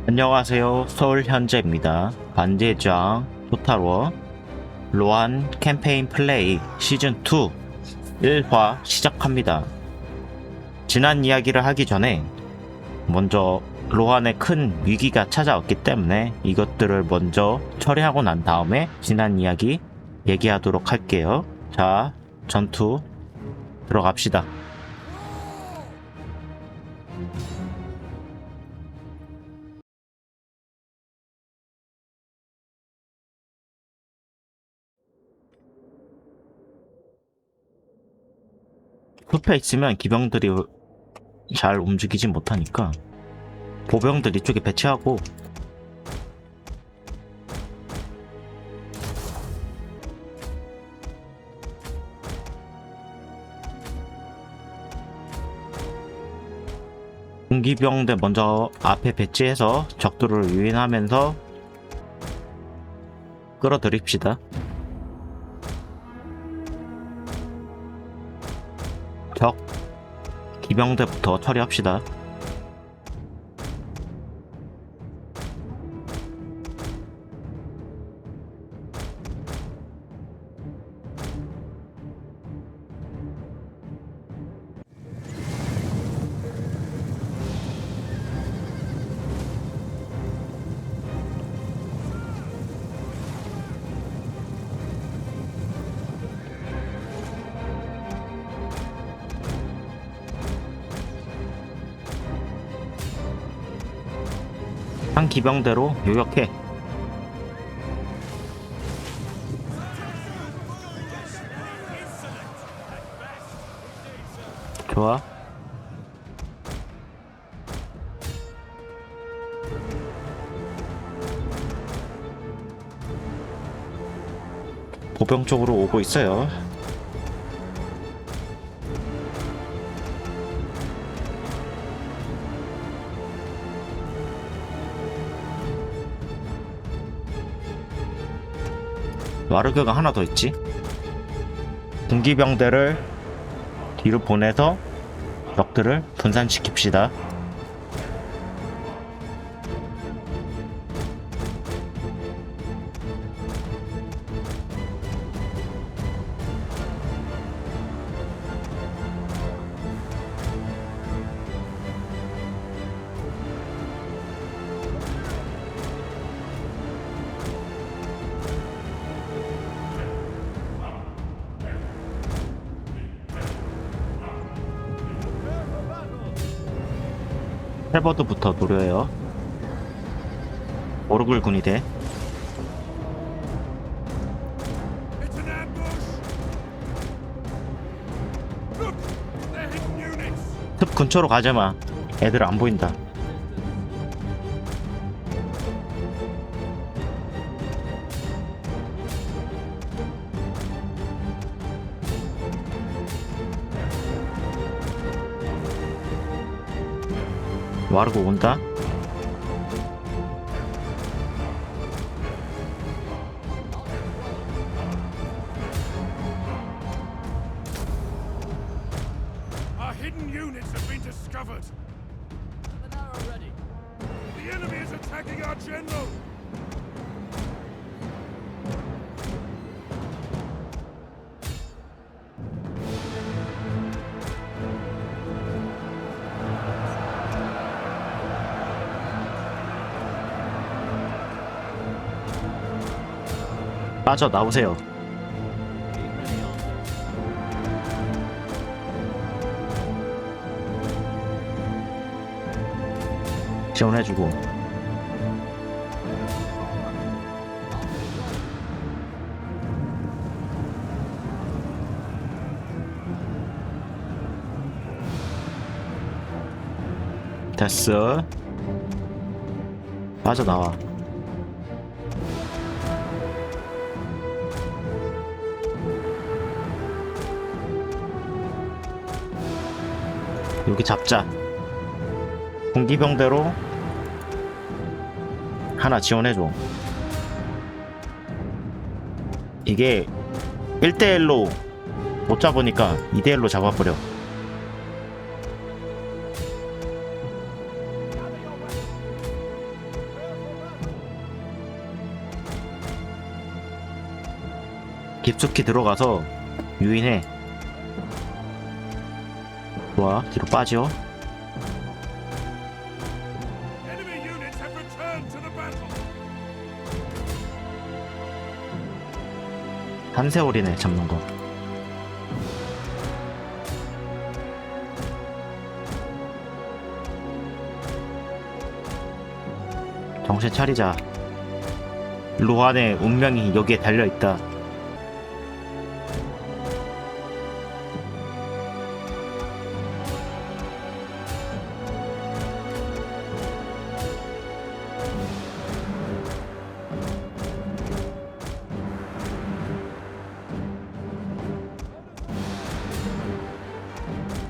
안녕하세요. 서울 현재입니다. 반대장 토탈워 로안 캠페인 플레이 시즌2 1화 시작합니다. 지난 이야기를 하기 전에 먼저 로안에 큰 위기가 찾아왔기 때문에 이것들을 먼저 처리하고 난 다음에 지난 이야기 얘기하도록 할게요. 자, 전투 들어갑시다. 숲에 있으면 기병들이 잘 움직이지 못하니까 보병들 이쪽에 배치하고 공기병대 먼저 앞에 배치해서 적들을 유인하면서 끌어들입시다. 적 기병대부터 처리합시다. 한 기병대로 요격해. 좋아. 보병 쪽으로 오고 있어요. 와르그가 하나 더 있지. 군기병대를 뒤로 보내서 적들을 분산시킵시다. 헬버드부터 노려요. 오르글 군이 돼. 습 근처로 가자마. 애들 안 보인다. 와르고 온다. Our hidden units have been discovered. An arrow ready. The enemy is attacking our general. 빠져 나오세요. 지원해주고. 됐어. 빠져나와. 여기 잡자. 공기병대로 하나 지원해줘. 이게 1대1로 못 잡으니까 2대1로 잡아버려. 깊숙이 들어가서 유인해. 좋아, 뒤로 빠져. Enemy units have returned to the battle. 한세월이네 잡는 거. 정신 차리자. 로한의 운명이 여기에 달려있다.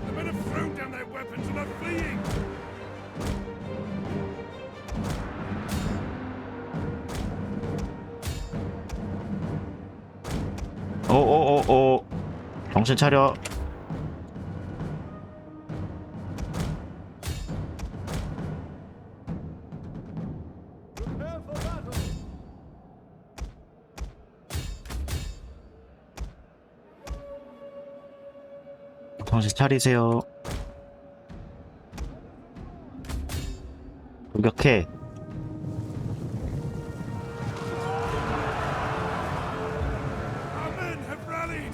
The men have thrown down their weapons and are fleeing. 오오오오, 정신 차려. Prepare for battle. 정신 차리세요. 공격해. Our men have rallied.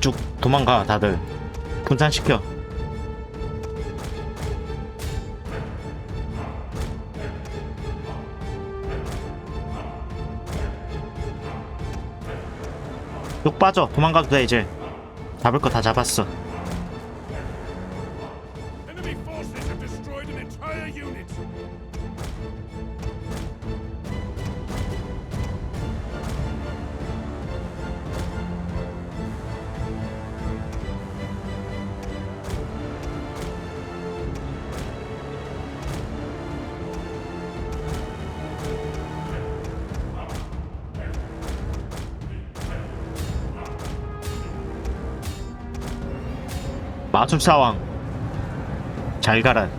쭉 도망가. 다들 분산시켜. 쭉 빠져. 도망가도 돼. 이제 잡을 거 다 잡았어. Enemy forces have destroyed an entire unit. 마술사왕 잘 가라.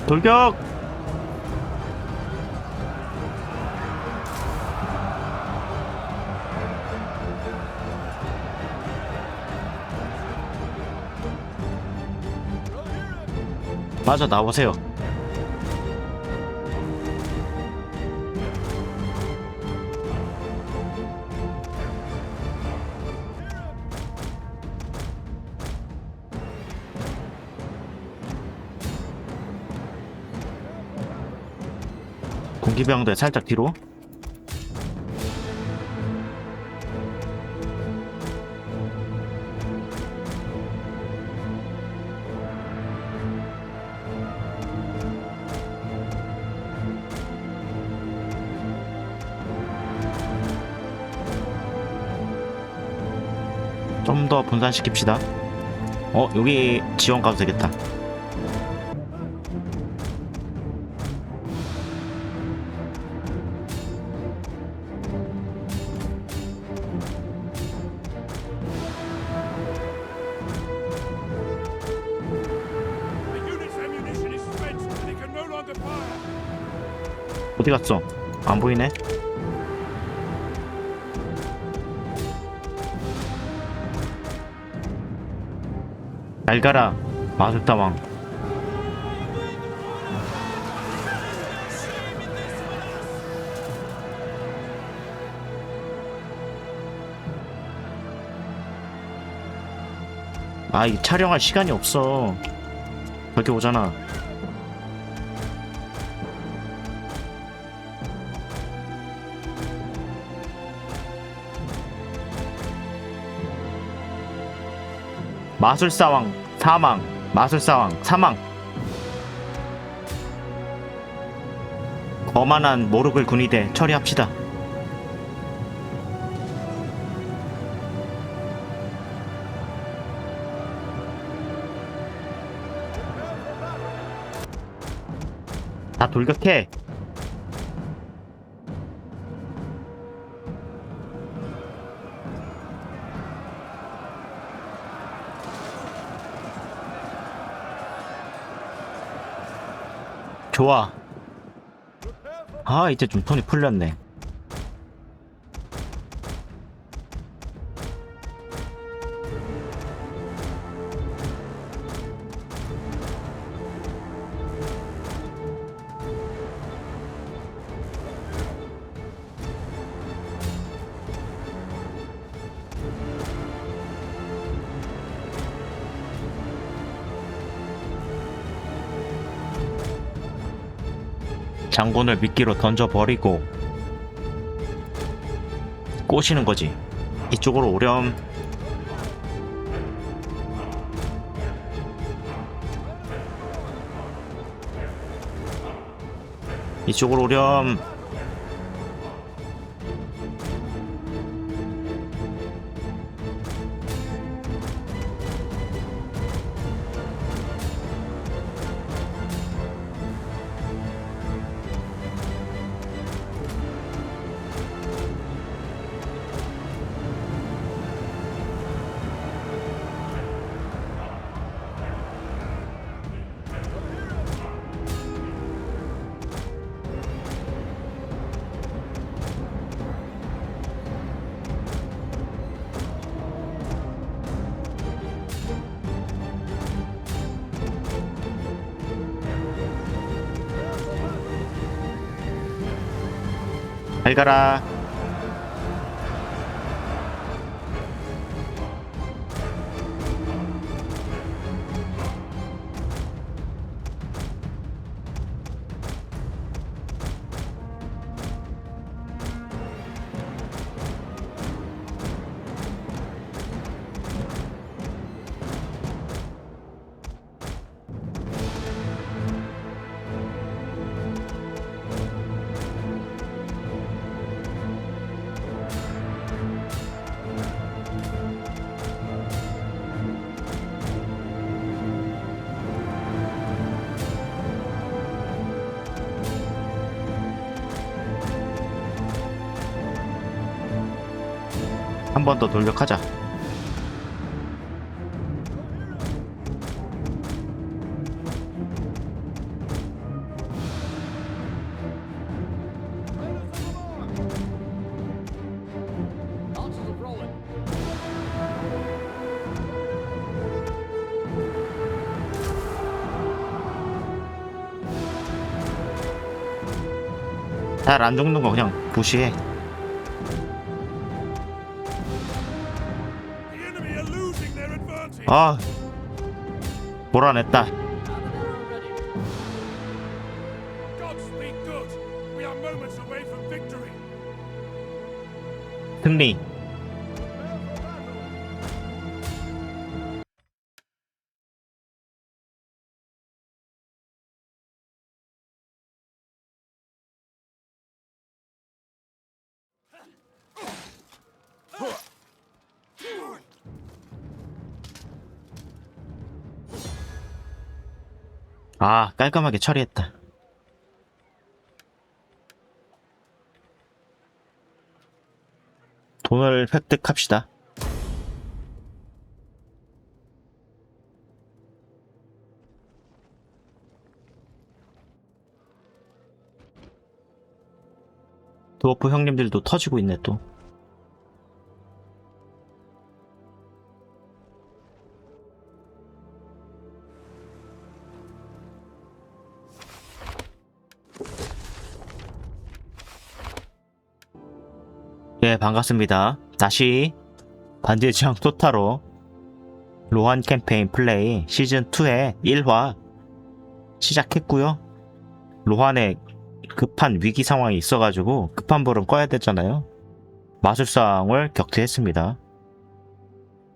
돌격. 맞아, 나오세요. 공기병들 살짝 뒤로. 좀 더 분산시킵시다. 여기 지원 가도 되겠다. The unit's ammunition is spent and it can no longer fire. 어디 갔어? 안 보이네. 잘 가라, 마술다왕. 이 촬영할 시간이 없어. 저기 오잖아. 마술사왕 사망. 마술사왕 사망. 거만한 모르글 군의대 처리합시다. 다 돌격해. 좋아. 아, 이제 좀 손이 풀렸네. 장군을 미끼로 던져버리고 꼬시는 거지. 이쪽으로 오렴. 이쪽으로 오렴. 잘 가라. 한 번 더 돌격하자. 잘 안 죽는 거 그냥 무시해. The enemy are losing their advantage. 아, 몰아냈다. Godspeed good. We are moments away from victory. 승리. 아, 깔끔하게 처리했다. 돈을 획득합시다. 드워프 형님들도 터지고 있네 또. 예, 반갑습니다. 다시 반지의 제왕 토타로 로한 캠페인 플레이 시즌2의 1화 시작했고요. 로한에 급한 위기 상황이 있어가지고 급한 불은 꺼야 됐잖아요. 마술상을 격퇴했습니다.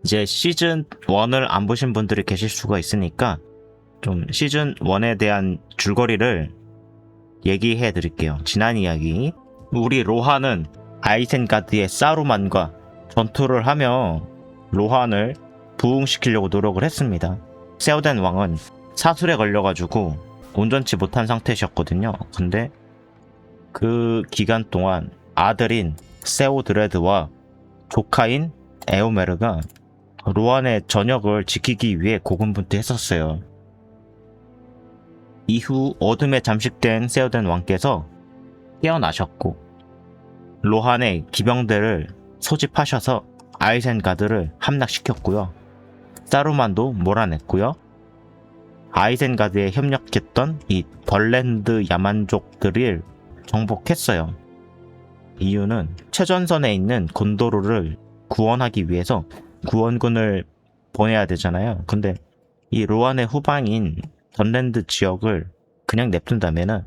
이제 시즌1을 안 보신 분들이 계실 수가 있으니까 좀 시즌1에 대한 줄거리를 얘기해 드릴게요. 지난 이야기. 우리 로한은 아이센가드의 사루만과 전투를 하며 로한을 부흥시키려고 노력을 했습니다. 세오덴 왕은 사술에 걸려가지고 온전치 못한 상태셨거든요. 근데 그 기간 동안 아들인 세오드레드와 조카인 에오메르가 로안의 전역을 지키기 위해 고군분투했었어요. 이후 어둠에 잠식된 세오덴 왕께서 깨어나셨고 로한의 기병대를 소집하셔서 아이센가드를 함락시켰고요. 사루만도 몰아냈고요. 아이센가드에 협력했던 이 덜랜드 야만족들을 정복했어요. 이유는 최전선에 있는 곤도르를 구원하기 위해서 구원군을 보내야 되잖아요. 근데 이 로안의 후방인 덜랜드 지역을 그냥 냅둔다면은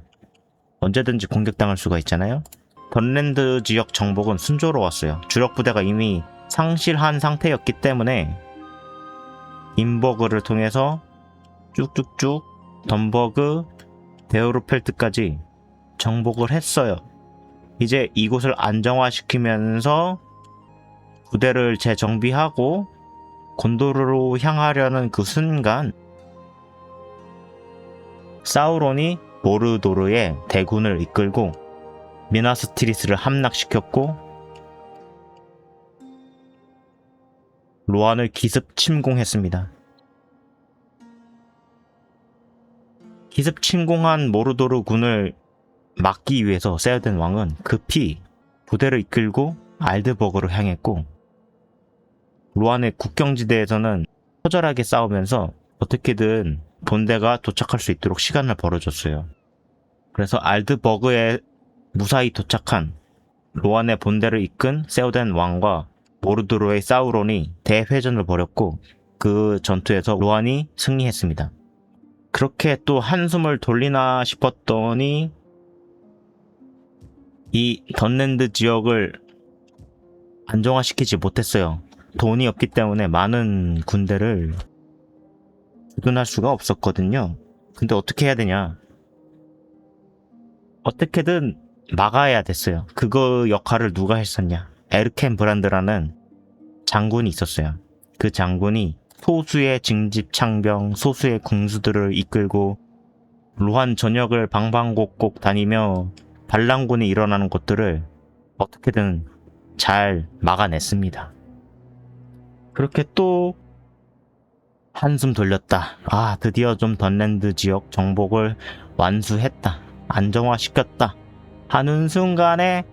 언제든지 공격당할 수가 있잖아요. 덜랜드 지역 정복은 순조로웠어요. 주력 부대가 이미 상실한 상태였기 때문에 인버그를 통해서 쭉쭉쭉 덤버그, 데우르펠트까지 정복을 했어요. 이제 이곳을 안정화시키면서 부대를 재정비하고 곤도르로 향하려는 그 순간 사우론이 모르도르의 대군을 이끌고 미나스티리스를 함락시켰고 로안을 기습 침공했습니다. 기습 침공한 모르도르 군을 막기 위해서 세오덴 왕은 급히 부대를 이끌고 알드버그로 향했고 로안의 국경지대에서는 처절하게 싸우면서 어떻게든 본대가 도착할 수 있도록 시간을 벌어줬어요. 그래서 알드버그에 무사히 도착한 로안의 본대를 이끈 세오덴 왕과 모르도르의 사우론이 대회전을 벌였고 그 전투에서 로안이 승리했습니다. 그렇게 또 한숨을 돌리나 싶었더니 이 던랜드 지역을 안정화시키지 못했어요. 돈이 없기 때문에 많은 군대를 주둔할 수가 없었거든요. 근데 어떻게 해야 되냐? 어떻게든 막아야 됐어요. 그거 역할을 누가 했었냐? 에르켄 브란드라는 장군이 있었어요. 그 장군이 소수의 징집 창병, 소수의 궁수들을 이끌고 로한 전역을 방방곡곡 다니며 반란군이 일어나는 것들을 어떻게든 잘 막아냈습니다. 그렇게 또 한숨 돌렸다. 아, 드디어 좀 던랜드 지역 정복을 완수했다. 안정화시켰다. 하는 순간에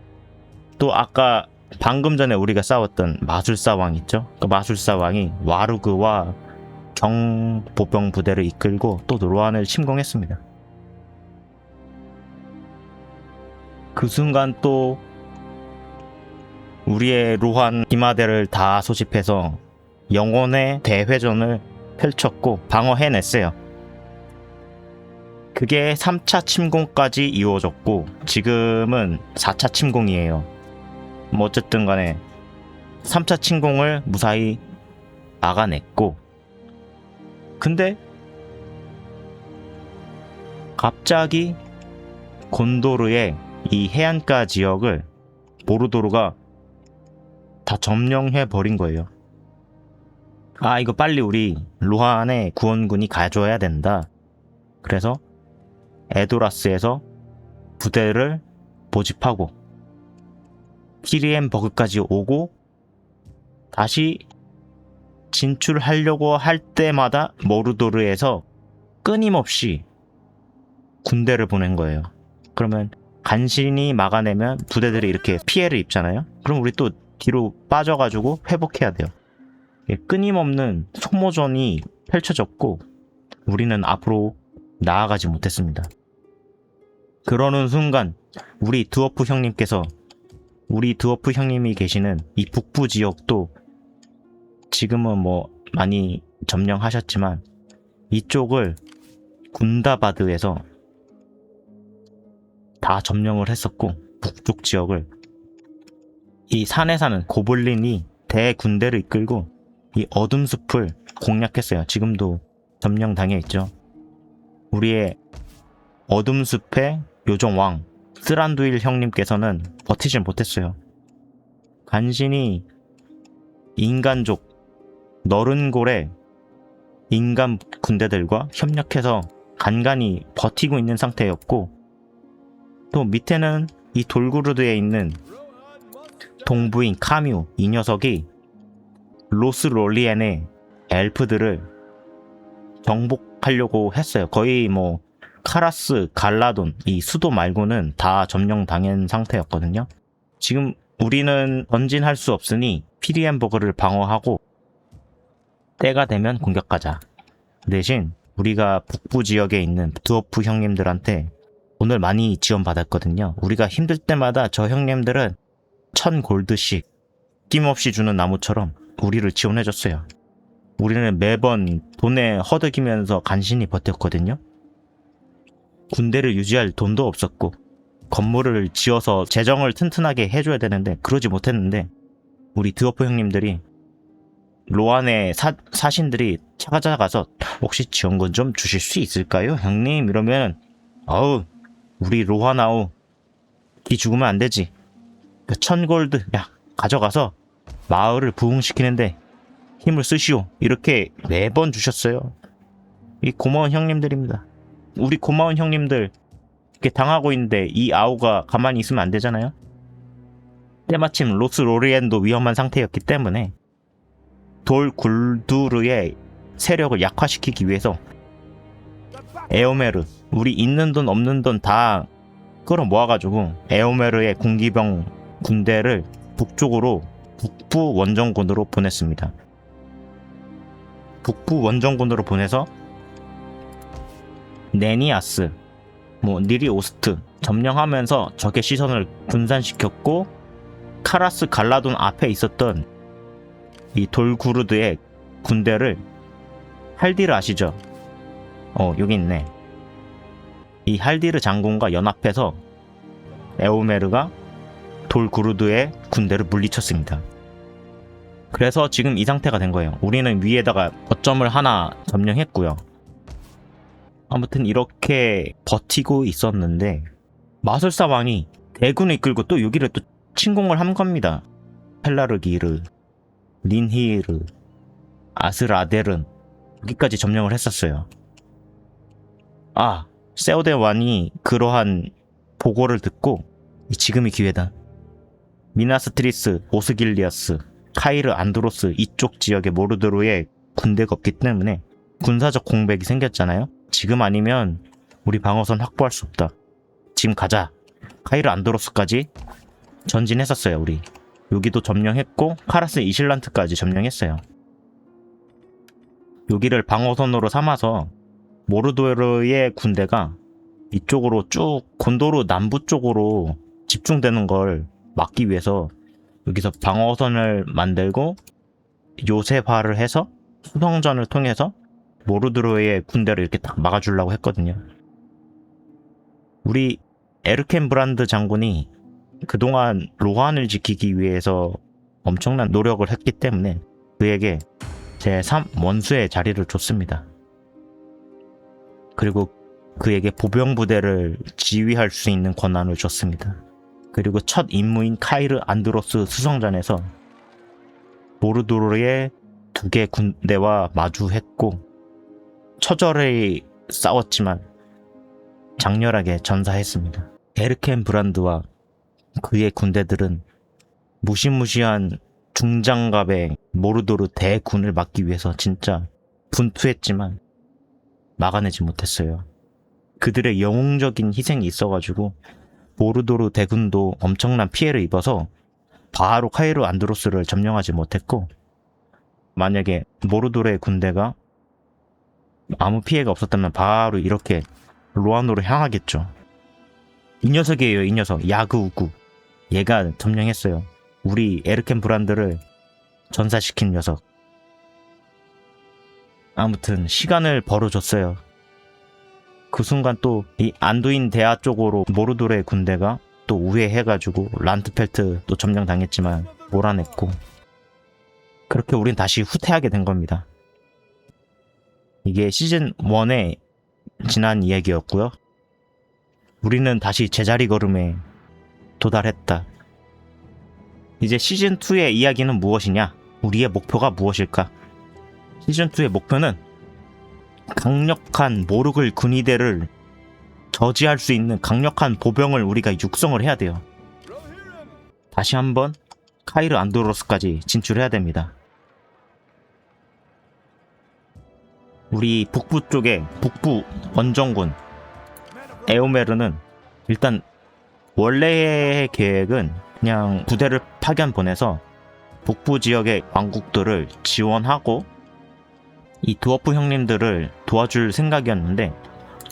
또 아까 방금 전에 우리가 싸웠던 마술사왕 있죠? 그 마술사왕이 와루그와 경보병 부대를 이끌고 또 로안을 침공했습니다. 그 순간 또 우리의 로한 기마대를 다 소집해서 영혼의 대회전을 펼쳤고 방어해냈어요. 그게 3차 침공까지 이루어졌고 지금은 4차 침공이에요. 뭐 어쨌든 간에 3차 침공을 무사히 막아냈고 근데 갑자기 곤도르의 이 해안가 지역을 모르도르가 다 점령해버린 거예요. 아, 이거 빨리 우리 로한의 구원군이 가져야 된다. 그래서 에도라스에서 부대를 모집하고 키리엔버그까지 오고 다시 진출하려고 할 때마다 모르도르에서 끊임없이 군대를 보낸 거예요. 그러면 간신히 막아내면 부대들이 이렇게 피해를 입잖아요. 그럼 우리 또 뒤로 빠져가지고 회복해야 돼요. 끊임없는 소모전이 펼쳐졌고 우리는 앞으로 나아가지 못했습니다. 그러는 순간 우리 드워프 형님이 계시는 이 북부 지역도 지금은 뭐 많이 점령하셨지만 이쪽을 군다바드에서 다 점령을 했었고 북쪽 지역을 이 산에 사는 고블린이 대군대를 이끌고 이 어둠 숲을 공략했어요. 지금도 점령당해 있죠. 우리의 어둠 숲의 요정왕 스란두일 형님께서는 버티질 못했어요. 간신히 인간족 너른골의 인간 군대들과 협력해서 간간히 버티고 있는 상태였고, 또 밑에는 이 돌구르드에 있는 동부인 카뮤, 이 녀석이 로스롤리엔의 엘프들을 정복하려고 했어요. 거의 뭐 카라스, 갈라돈 이 수도 말고는 다 점령당한 상태였거든요. 지금 우리는 전진할 수 없으니 피리엔버그를 방어하고 때가 되면 공격하자. 대신 우리가 북부 지역에 있는 드워프 형님들한테 돈을 많이 지원받았거든요. 우리가 힘들 때마다 저 형님들은 1000골드씩 낌없이 주는 나무처럼 우리를 지원해줬어요. 우리는 매번 돈에 허덕이면서 간신히 버텼거든요. 군대를 유지할 돈도 없었고 건물을 지어서 재정을 튼튼하게 해줘야 되는데 그러지 못했는데, 우리 드워프 형님들이 로안의 사신들이 찾아가서 혹시 지원금 좀 주실 수 있을까요 형님? 이러면 어우 우리 로하나우 이 죽으면 안 되지. 1000골드 야 가져가서 마을을 부흥시키는데 힘을 쓰시오. 이렇게 매번 주셨어요. 이 고마운 형님들입니다. 우리 고마운 형님들 이렇게 당하고 있는데 이 아우가 가만히 있으면 안 되잖아요. 때마침 로스 로리엔도 위험한 상태였기 때문에 돌 굴두르의 세력을 약화시키기 위해서 에오메르, 우리 있는 돈 없는 돈 다 끌어모아가지고 에오메르의 군기병 군대를 북쪽으로 북부 원정군으로 보냈습니다. 북부 원정군으로 보내서 네니아스, 니리오스트 점령하면서 적의 시선을 분산시켰고, 카라스 갈라돈 앞에 있었던 이 돌구르드의 군대를, 할디르 아시죠? 여기 있네. 이 할디르 장군과 연합해서 에오메르가 돌구르드의 군대를 물리쳤습니다. 그래서 지금 이 상태가 된 거예요. 우리는 위에다가 거점을 하나 점령했고요. 아무튼 이렇게 버티고 있었는데 마술사 왕이 대군을 이끌고 또 여기를 또 침공을 한 겁니다. 펠라르기르, 린히르, 아스라델은 여기까지 점령을 했었어요. 세오데 왕이 그러한 보고를 듣고 지금이 기회다. 미나스트리스, 오스길리아스, 카이르 안드로스 이쪽 지역의 모르드로의 군대가 없기 때문에 군사적 공백이 생겼잖아요. 지금 아니면 우리 방어선 확보할 수 없다. 지금 가자. 카이르 안드로스까지 전진했었어요. 우리 여기도 점령했고 카라스 이실란트까지 점령했어요. 여기를 방어선으로 삼아서 모르도르의 군대가 이쪽으로 쭉 곤도르 남부 쪽으로 집중되는 걸 막기 위해서 여기서 방어선을 만들고 요새화를 해서 수성전을 통해서 모르드로의 군대를 이렇게 딱 막아주려고 했거든요. 우리 에르켄 브란드 장군이 그동안 로한을 지키기 위해서 엄청난 노력을 했기 때문에 그에게 제3 원수의 자리를 줬습니다. 그리고 그에게 보병부대를 지휘할 수 있는 권한을 줬습니다. 그리고 첫 임무인 카이르 안드로스 수성전에서 모르도르의 2개 군대와 마주했고 처절히 싸웠지만 장렬하게 전사했습니다. 에르켄 브란드와 그의 군대들은 무시무시한 중장갑의 모르도르 대군을 막기 위해서 진짜 분투했지만 막아내지 못했어요. 그들의 영웅적인 희생이 있어가지고 모르도르 대군도 엄청난 피해를 입어서 바로 카이르 안드로스를 점령하지 못했고, 만약에 모르도르의 군대가 아무 피해가 없었다면 바로 이렇게 로안으로 향하겠죠. 이 녀석이에요. 이 녀석 야그우구. 얘가 점령했어요. 우리 에르켄 브란드를 전사시킨 녀석. 아무튼 시간을 벌어줬어요. 그 순간 또 이 안두인 대하 쪽으로 모르도르의 군대가 또 우회해가지고 란트펠트 또 점령당했지만 몰아냈고, 그렇게 우린 다시 후퇴하게 된 겁니다. 이게 시즌 1에 지난 이야기였고요. 우리는 다시 제자리 걸음에 도달했다. 이제 시즌 2의 이야기는 무엇이냐? 우리의 목표가 무엇일까? 시즌 2의 목표는 강력한 모르글 군의대를 저지할 수 있는 강력한 보병을 우리가 육성을 해야 돼요. 다시 한번 카이르 안도로스까지 진출해야 됩니다. 우리 북부 쪽에 북부 원정군 에오메르는 일단 원래의 계획은 그냥 부대를 파견 보내서 북부 지역의 왕국들을 지원하고 이 드워프 형님들을 도와줄 생각이었는데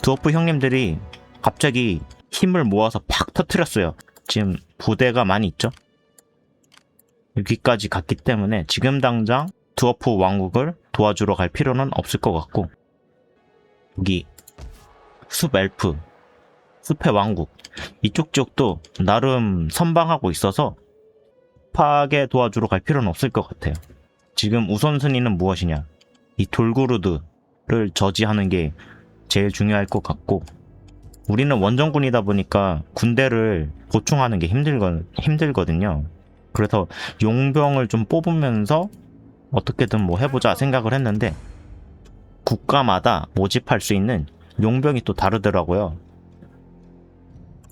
드워프 형님들이 갑자기 힘을 모아서 팍 터뜨렸어요. 지금 부대가 많이 있죠. 여기까지 갔기 때문에 지금 당장 드워프 왕국을 도와주러 갈 필요는 없을 것 같고 여기 숲 엘프, 숲의 왕국 이쪽 지역도 나름 선방하고 있어서 급하게 도와주러 갈 필요는 없을 것 같아요. 지금 우선순위는 무엇이냐? 이 돌구르드를 저지하는 게 제일 중요할 것 같고 우리는 원정군이다 보니까 군대를 보충하는 게 힘들거든요. 그래서 용병을 좀 뽑으면서 어떻게든 뭐 해보자 생각을 했는데 국가마다 모집할 수 있는 용병이 또 다르더라고요.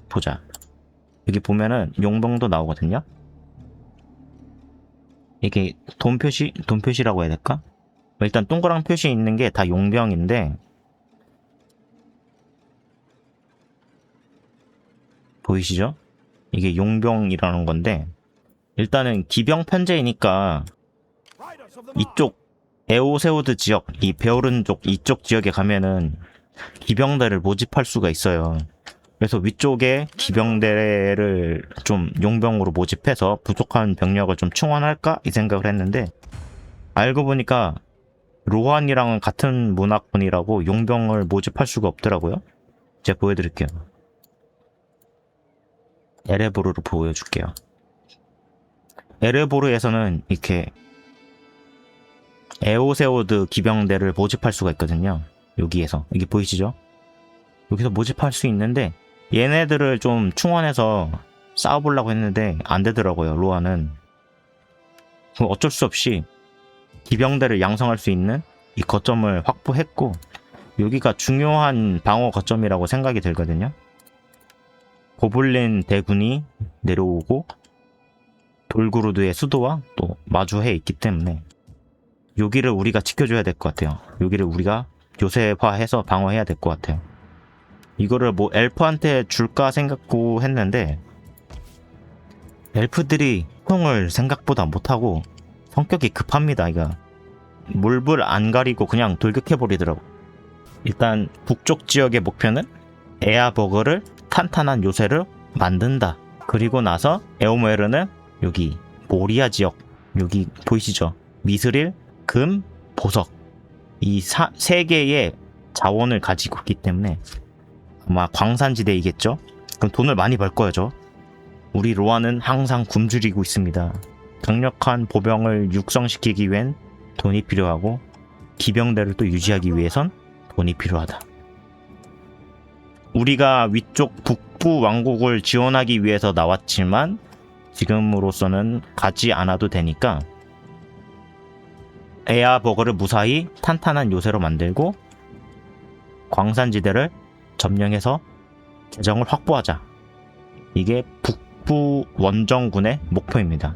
보자. 여기 보면은 용병도 나오거든요. 이게 돈 표시라고 해야 될까? 일단 동그란 표시 있는 게 다 용병인데 보이시죠? 이게 용병이라는 건데 일단은 기병 편제이니까 이쪽 에오세우드 지역, 이 베오른 쪽 이쪽 지역에 가면은 기병대를 모집할 수가 있어요. 그래서 위쪽에 기병대를 좀 용병으로 모집해서 부족한 병력을 좀 충원할까 이 생각을 했는데 알고 보니까 로한이랑은 같은 문화권이라고 용병을 모집할 수가 없더라고요. 제가 보여드릴게요. 에레보르를 보여줄게요. 에레보르에서는 이렇게 에오세오드 기병대를 모집할 수가 있거든요. 여기에서 이게 보이시죠? 여기서 모집할 수 있는데 얘네들을 좀 충원해서 싸워보려고 했는데 안 되더라고요. 로아는 그럼 어쩔 수 없이 기병대를 양성할 수 있는 이 거점을 확보했고 여기가 중요한 방어 거점이라고 생각이 들거든요. 고블린 대군이 내려오고 돌구르드의 수도와 또 마주해 있기 때문에 여기를 우리가 지켜줘야 될 것 같아요. 여기를 우리가 요새화해서 방어해야 될 것 같아요. 이거를 뭐 엘프한테 줄까 생각고 했는데 엘프들이 통을 생각보다 못하고 성격이 급합니다. 이거 물불 안 가리고 그냥 돌격해버리더라고. 일단 북쪽 지역의 목표는 에아버그를 탄탄한 요새를 만든다. 그리고 나서 에오메르는 여기 모리아 지역 여기 보이시죠? 미스릴, 금, 보석 이 세 개의 자원을 가지고 있기 때문에 아마 광산지대이겠죠? 그럼 돈을 많이 벌 거죠. 우리 로아는 항상 굶주리고 있습니다. 강력한 보병을 육성시키기 위엔 돈이 필요하고 기병대를 또 유지하기 위해선 돈이 필요하다. 우리가 위쪽 북부 왕국을 지원하기 위해서 나왔지만 지금으로서는 가지 않아도 되니까 에아버그를 무사히 탄탄한 요새로 만들고 광산지대를 점령해서 재정을 확보하자. 이게 북부 원정군의 목표입니다.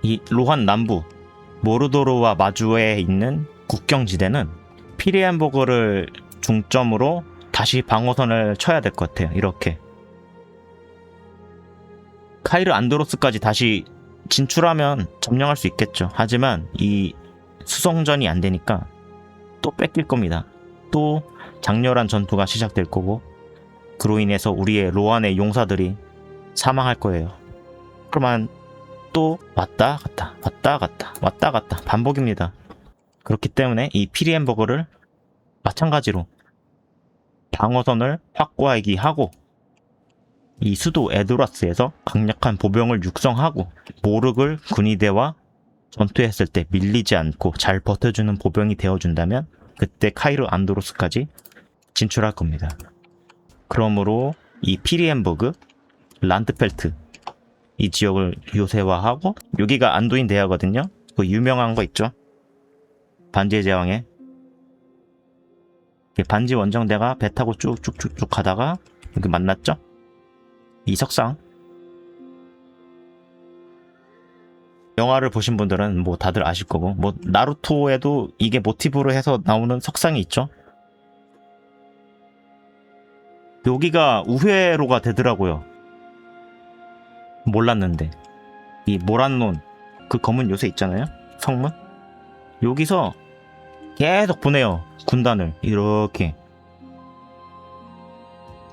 이 로한 남부 모르도르와 마주에 있는 국경지대는 피리엔버그를 중점으로 다시 방어선을 쳐야 될 것 같아요. 이렇게 카이르 안도로스까지 다시 진출하면 점령할 수 있겠죠. 하지만 이 수송전이 안 되니까 또 뺏길 겁니다. 또 장렬한 전투가 시작될 거고 그로 인해서 우리의 로안의 용사들이 사망할 거예요. 그러면 또 왔다 갔다 왔다 갔다 왔다 갔다 반복입니다. 그렇기 때문에 이 피리엔버그를 마찬가지로 방어선을 확고하게 하고 이 수도 에도라스에서 강력한 보병을 육성하고 모르글 군의대와 전투했을 때 밀리지 않고 잘 버텨주는 보병이 되어준다면 그때 카이르 안도로스까지 진출할 겁니다. 그러므로 이 피리엔버그, 란드펠트 이 지역을 요새화하고 여기가 안두인 대야거든요. 그 유명한 거 있죠? 반지의 제왕에 반지 원정대가 배 타고 쭉쭉쭉쭉 가다가 여기 만났죠? 이 석상. 영화를 보신 분들은 뭐 다들 아실 거고, 뭐 나루토에도 이게 모티브로 해서 나오는 석상이 있죠. 여기가 우회로가 되더라고요. 몰랐는데. 이 모란논, 그 검은 요새 있잖아요, 성문. 여기서 계속 보내요, 군단을. 이렇게.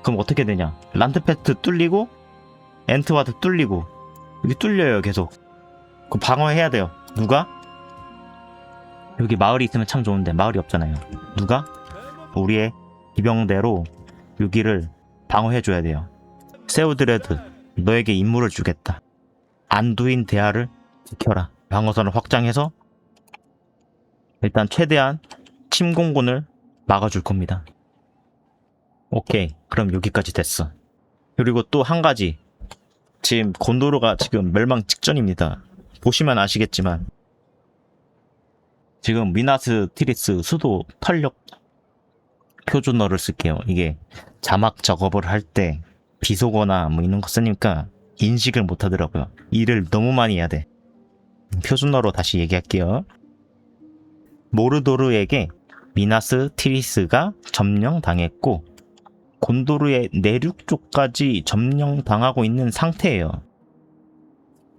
그럼 어떻게 되냐? 란트페트 뚫리고 엔트와드 뚫리고, 여기 뚫려요 계속. 그 방어해야 돼요. 누가? 여기 마을이 있으면 참 좋은데 마을이 없잖아요. 누가? 우리의 기병대로 여기를 방어해줘야 돼요. 세우드레드, 너에게 임무를 주겠다. 안두인 대하를 지켜라. 방어선을 확장해서 일단 최대한 침공군을 막아줄 겁니다. 오케이, 그럼 여기까지 됐어. 그리고 또 한 가지, 지금 곤도르가 지금 멸망 직전입니다. 보시면 아시겠지만 지금 미나스 티리스 수도 탄력 표준어를 쓸게요. 이게 자막 작업을 할 때 비속어나 뭐 이런 거 쓰니까 인식을 못 하더라고요. 일을 너무 많이 해야 돼. 표준어로 다시 얘기할게요. 모르도르에게 미나스 티리스가 점령당했고 곤도르의 내륙 쪽까지 점령당하고 있는 상태예요.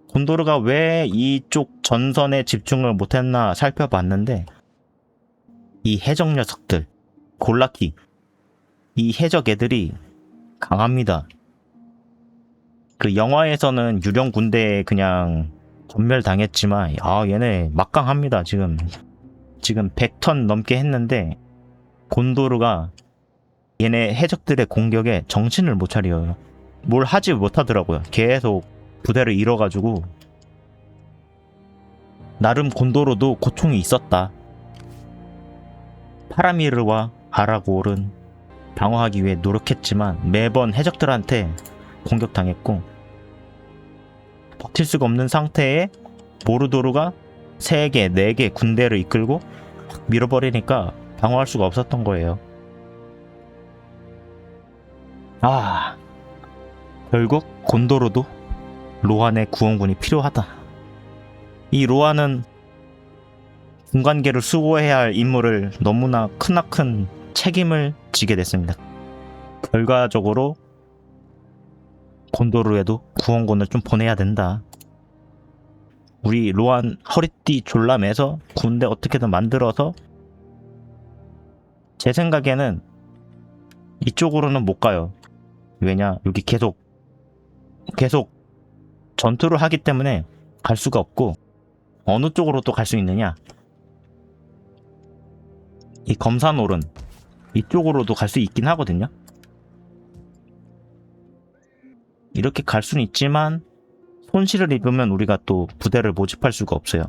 곤도르가 왜 이쪽 전선에 집중을 못했나 살펴봤는데, 이 해적 녀석들, 골라키, 이 해적 애들이 강합니다. 그 영화에서는 유령 군대에 그냥 전멸당했지만, 얘네 막강합니다. 지금 100턴 넘게 했는데 곤도르가 얘네 해적들의 공격에 정신을 못 차려요. 뭘 하지 못하더라고요. 계속 부대를 잃어가지고. 나름 곤도르도 고통이 있었다. 파라미르와 아라골은 방어하기 위해 노력했지만 매번 해적들한테 공격당했고, 버틸 수가 없는 상태에 모르도르가 3개, 4개 군대를 이끌고 확 밀어버리니까 방어할 수가 없었던 거예요. 결국 곤도르도 로한의 구원군이 필요하다. 이 로한은 군관계를 수호해야 할 임무를 너무나 크나큰 책임을 지게 됐습니다. 결과적으로 곤도르에도 구원군을 좀 보내야 된다. 우리 로한 허리띠 졸라 매서 군대 어떻게든 만들어서, 제 생각에는 이쪽으로는 못 가요. 왜냐, 여기 계속 전투를 하기 때문에 갈 수가 없고, 어느 쪽으로 또 갈 수 있느냐, 이 검산올은 이쪽으로도 갈 수 있긴 하거든요. 이렇게 갈 수는 있지만 손실을 입으면 우리가 또 부대를 모집할 수가 없어요.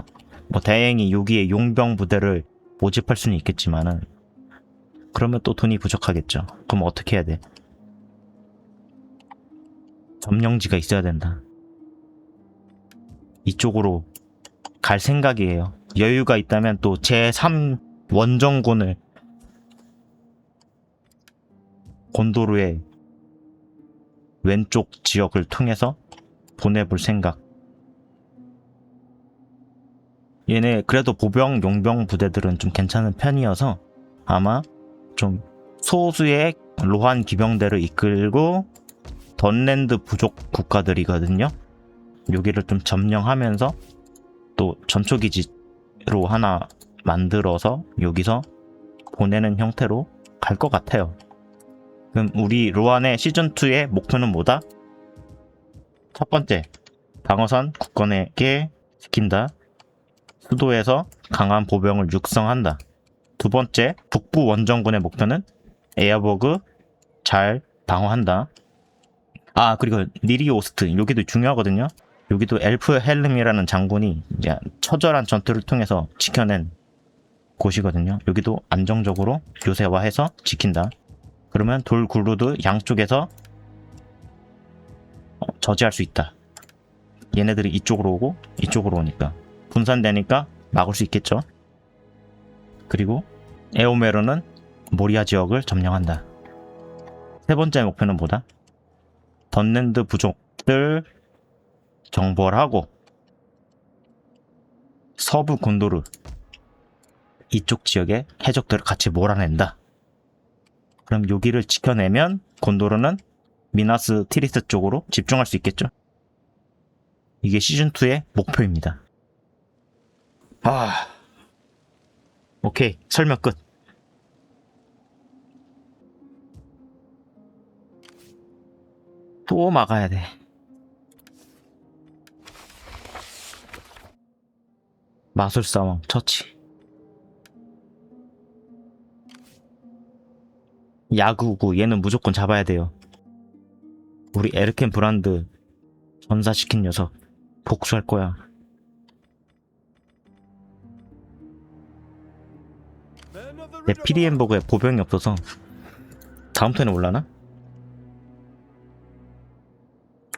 뭐 다행히 여기에 용병 부대를 모집할 수는 있겠지만은 그러면 또 돈이 부족하겠죠. 그럼 어떻게 해야 돼? 점령지가 있어야 된다. 이쪽으로 갈 생각이에요. 여유가 있다면 또 제3 원정군을 곤도르의 왼쪽 지역을 통해서 보내볼 생각. 얘네 그래도 보병, 용병 부대들은 좀 괜찮은 편이어서 아마 좀 소수의 로한 기병대를 이끌고, 던랜드 부족 국가들이거든요. 여기를 좀 점령하면서 또 전초기지로 하나 만들어서 여기서 보내는 형태로 갈 것 같아요. 그럼 우리 로한의 시즌2의 목표는 뭐다? 첫 번째, 방어선 굳건하게 지킨다. 수도에서 강한 보병을 육성한다. 두 번째, 북부 원정군의 목표는 에어버그 잘 방어한다. 그리고 니리오스트, 여기도 중요하거든요. 여기도 엘프 헬름이라는 장군이 이제 처절한 전투를 통해서 지켜낸 곳이거든요. 여기도 안정적으로 요새화해서 지킨다. 그러면 돌구르드 양쪽에서 저지할 수 있다. 얘네들이 이쪽으로 오고 이쪽으로 오니까 분산되니까 막을 수 있겠죠. 그리고 에오메르는 모리아 지역을 점령한다. 세 번째 목표는 뭐다? 던랜드 부족들 정벌 하고 서부 곤도르 이쪽 지역의 해적들을 같이 몰아낸다. 그럼 여기를 지켜내면 곤도르는 미나스 티리스 쪽으로 집중할 수 있겠죠? 이게 시즌2의 목표입니다. 오케이, 설명 끝. 또 막아야 돼. 마술사왕 처치. 야구구 얘는 무조건 잡아야 돼요. 우리 에르켄 브란드 전사시킨 녀석 복수할 거야. 내 피리엠버그에 보병이 없어서 다음 턴에 올라나?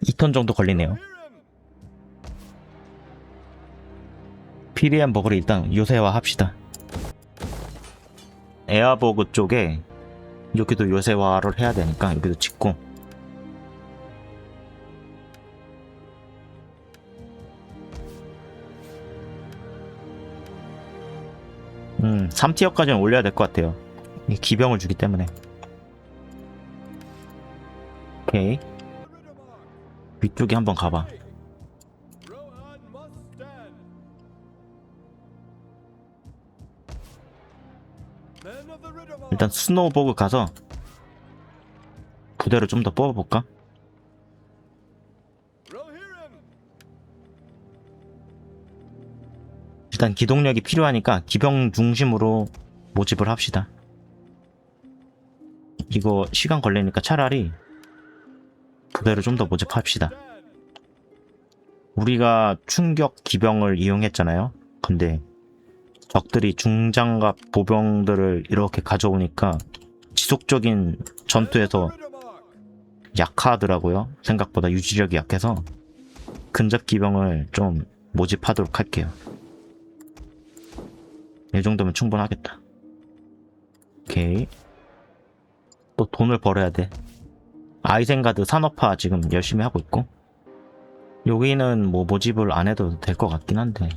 2턴 정도 걸리네요. 피리엠버그를 일단 요새화 합시다. 에아버그 쪽에 여기도 요새화를 해야 되니까 여기도 짓고, 3티어까지는 올려야 될 것 같아요. 이 기병을 주기 때문에. 오케이, 위쪽에 한번 가봐. 일단 스노우버그 가서 부대를 좀 더 뽑아볼까? 일단 기동력이 필요하니까 기병 중심으로 모집을 합시다. 이거 시간 걸리니까 차라리 부대를 좀 더 모집합시다. 우리가 충격 기병을 이용했잖아요. 근데 적들이 중장갑 보병들을 이렇게 가져오니까 지속적인 전투에서 약하더라고요. 생각보다 유지력이 약해서 근접 기병을 좀 모집하도록 할게요. 이 정도면 충분하겠다. 오케이. 또 돈을 벌어야 돼. 아이젠가드 산업화 지금 열심히 하고 있고, 여기는 뭐 모집을 안 해도 될 것 같긴 한데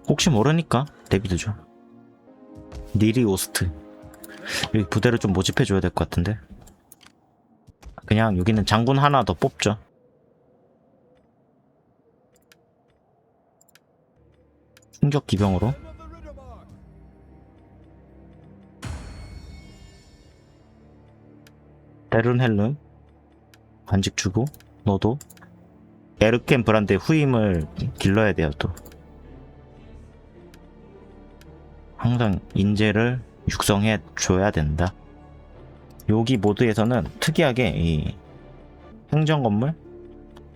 혹시 모르니까 데뷔드죠. 니리 오스트 여기 부대를 좀 모집해줘야 될 것 같은데, 그냥 여기는 장군 하나 더 뽑죠. 충격 기병으로. 데른헬름 관직 주고, 너도 에르켄 브란드의 후임을 길러야 돼요. 또 항상 인재를 육성해 줘야 된다. 여기 모드에서는 특이하게 이 행정 건물,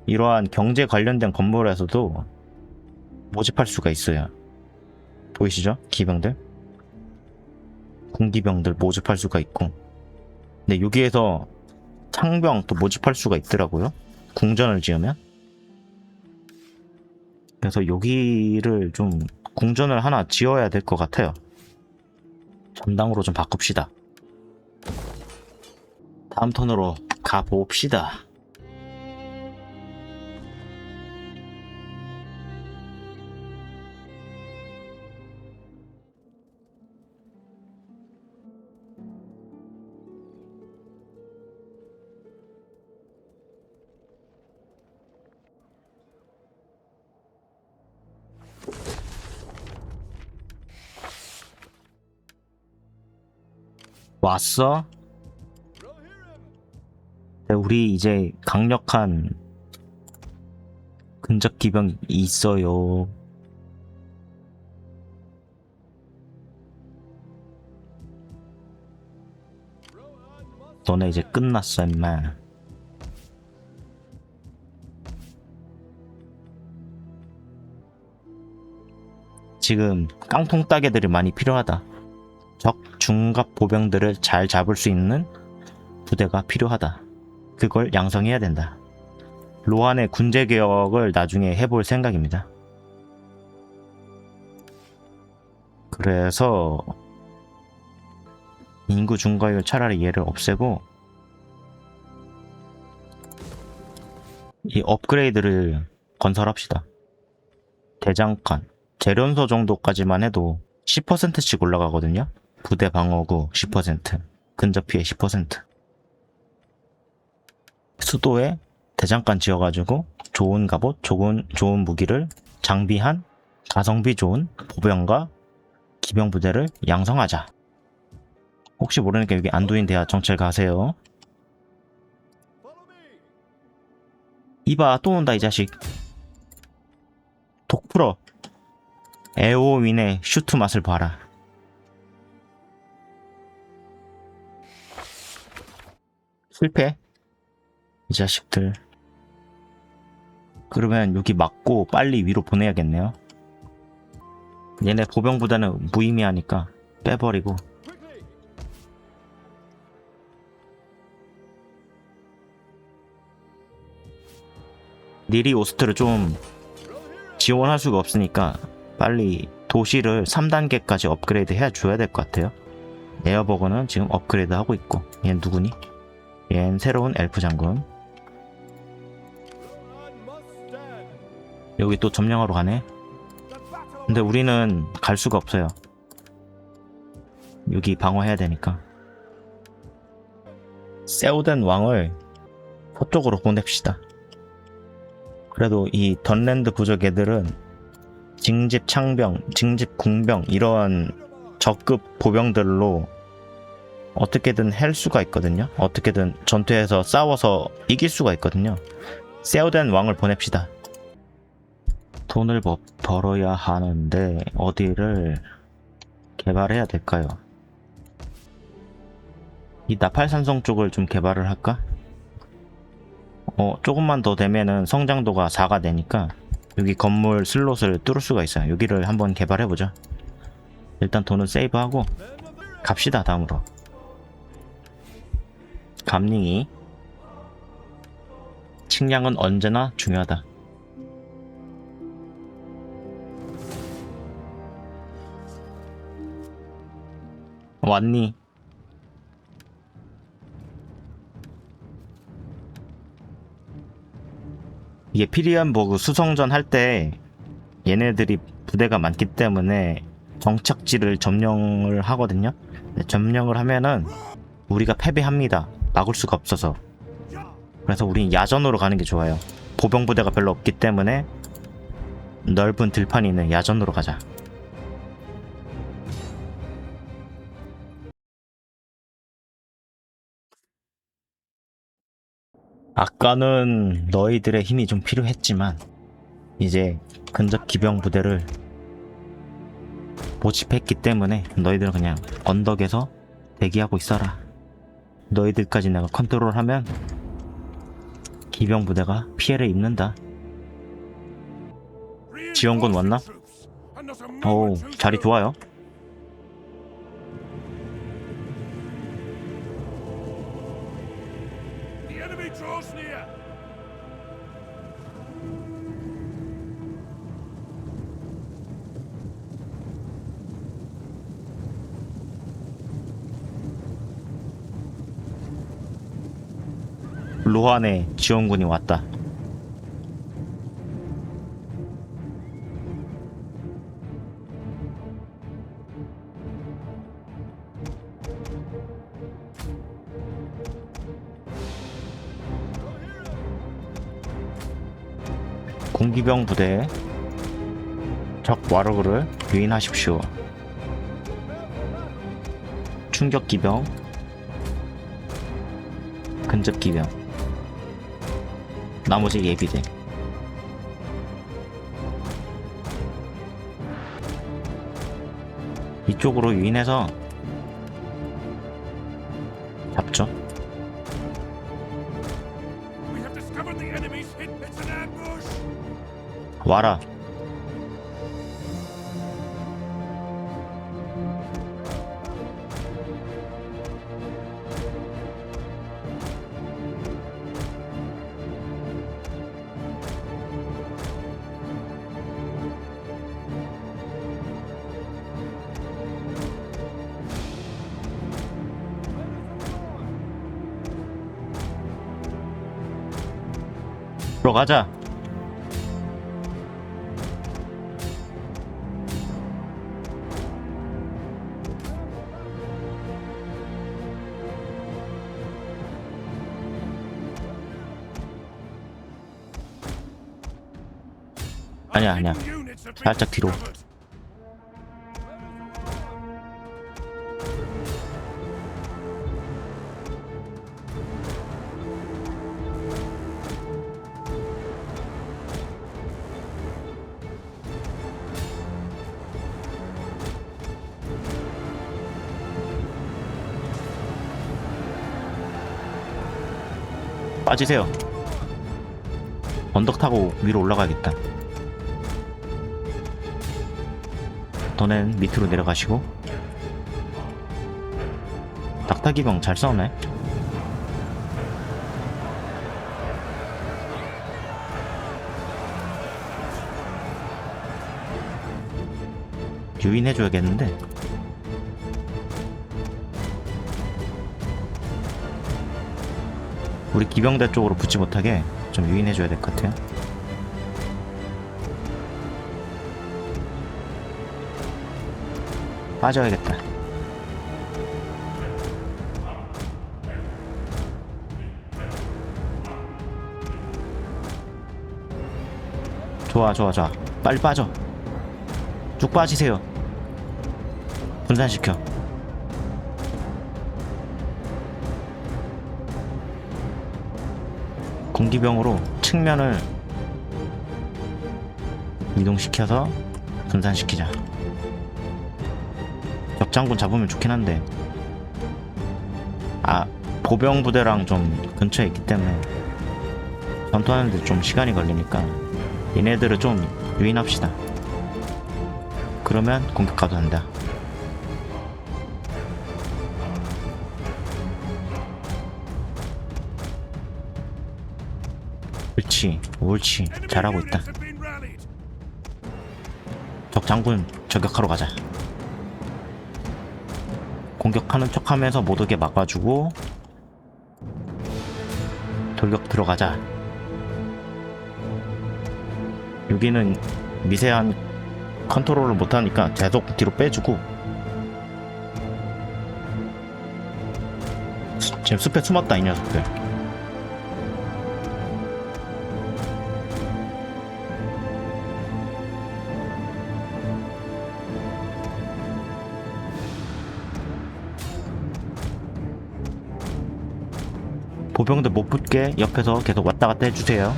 이러한 경제 관련된 건물에서도 모집할 수가 있어요. 보이시죠? 기병들, 군기병들 모집할 수가 있고, 근데 여기에서 창병 또 모집할 수가 있더라고요. 궁전을 지으면. 그래서 여기를 좀 궁전을 하나 지어야 될 것 같아요. 전당으로 좀 바꿉시다. 다음 턴으로 가봅시다. 왔어? 네, 우리 이제 강력한 근접 기병이 있어요. 너네 이제 끝났어, 임마. 지금 깡통 따개들이 많이 필요하다. 적 중갑 보병들을 잘 잡을 수 있는 부대가 필요하다. 그걸 양성해야 된다. 로안의 군제 개혁을 나중에 해볼 생각입니다. 그래서 인구 증가율 차라리 얘를 없애고 이 업그레이드를 건설합시다. 대장간, 재련소 정도까지만 해도 10%씩 올라가거든요. 부대 방어구 10%, 근접 피해 10%. 수도에 대장간 지어가지고 좋은 갑옷, 좋은 무기를 장비한 가성비 좋은 보병과 기병 부대를 양성하자. 혹시 모르니까 여기 안두인 대하 정찰 가세요. 이봐, 또 온다 이 자식. 독풀어. 에오윈의 슈트 맛을 봐라. 실패. 이 자식들. 그러면 여기 막고 빨리 위로 보내야겠네요. 얘네 보병부대는 무의미하니까 빼버리고. 니리 오스트를 좀 지원할 수가 없으니까 빨리 도시를 3단계까지 업그레이드 해줘야 될 것 같아요. 에어버거는 지금 업그레이드 하고 있고. 얘는 누구니? 얘는 새로운 엘프 장군. 여기 또 점령하러 가네. 근데 우리는 갈 수가 없어요. 여기 방어해야 되니까. 세우덴 왕을 서쪽으로 보냅시다. 그래도 이 던랜드 부족 애들은 징집 창병, 징집 궁병 이런 적급 보병들로 어떻게든 할 수가 있거든요. 어떻게든 전투에서 싸워서 이길 수가 있거든요. 세우덴 왕을 보냅시다. 돈을 벌어야 하는데 어디를 개발해야 될까요? 이 나팔산성 쪽을 좀 개발을 할까? 조금만 더 되면은 성장도가 4가 되니까 여기 건물 슬롯을 뚫을 수가 있어요. 여기를 한번 개발해보자. 일단 돈은 세이브하고 갑시다. 다음으로 감닝이. 식량은 언제나 중요하다. 왔니? 이게 피리안버그 수성전 할 때 얘네들이 부대가 많기 때문에 정착지를 점령을 하거든요. 점령을 하면은 우리가 패배합니다. 막을 수가 없어서. 그래서 우린 야전으로 가는 게 좋아요. 보병 부대가 별로 없기 때문에 넓은 들판이 있는 야전으로 가자. 아까는 너희들의 힘이 좀 필요했지만 이제 근접 기병 부대를 모집했기 때문에 너희들은 그냥 언덕에서 대기하고 있어라. 너희들까지 내가 컨트롤하면 기병 부대가 피해를 입는다. 지원군 왔나? 어우, 자리 좋아요. 로한의 지원군이 왔다. 공기병 부대 적 와르그를 유인하십시오. 충격기병, 근접기병, 나머지 예비대. 이쪽으로 유인해서 잡죠. 와라. 들어가자. 아니야, 아니야. Hidden units have been 살짝 뒤로. discovered. 빠지세요. 언덕 타고 위로 올라가야겠다. 너넨 밑으로 내려가시고. 낙타기병 잘 싸우네. 유인해줘야겠는데. 우리 기병대 쪽으로 붙지 못하게 좀 유인해줘야 될 것 같아요. 빠져야겠다. 좋아, 좋아, 좋아. 빨리 빠져. 쭉 빠지세요. 분산시켜. 공기병으로 측면을 이동시켜서 분산시키자. 적장군 잡으면 좋긴 한데, 보병 부대랑 좀 근처에 있기 때문에 전투하는데 좀 시간이 걸리니까 얘네들을 좀 유인합시다. 그러면 공격가도 한다. 옳지, 옳지. Enemy 잘하고 있다. units have been rallied. 적 장군 저격하러 가자. 공격하는 척하면서 못 오게 막아주고 돌격 들어가자. 여기는 미세한 컨트롤을 못하니까 계속 뒤로 빼주고. 지금 숲에 숨었다 이 녀석들. 보병들 못 붙게 옆에서 계속 왔다 갔다 해주세요.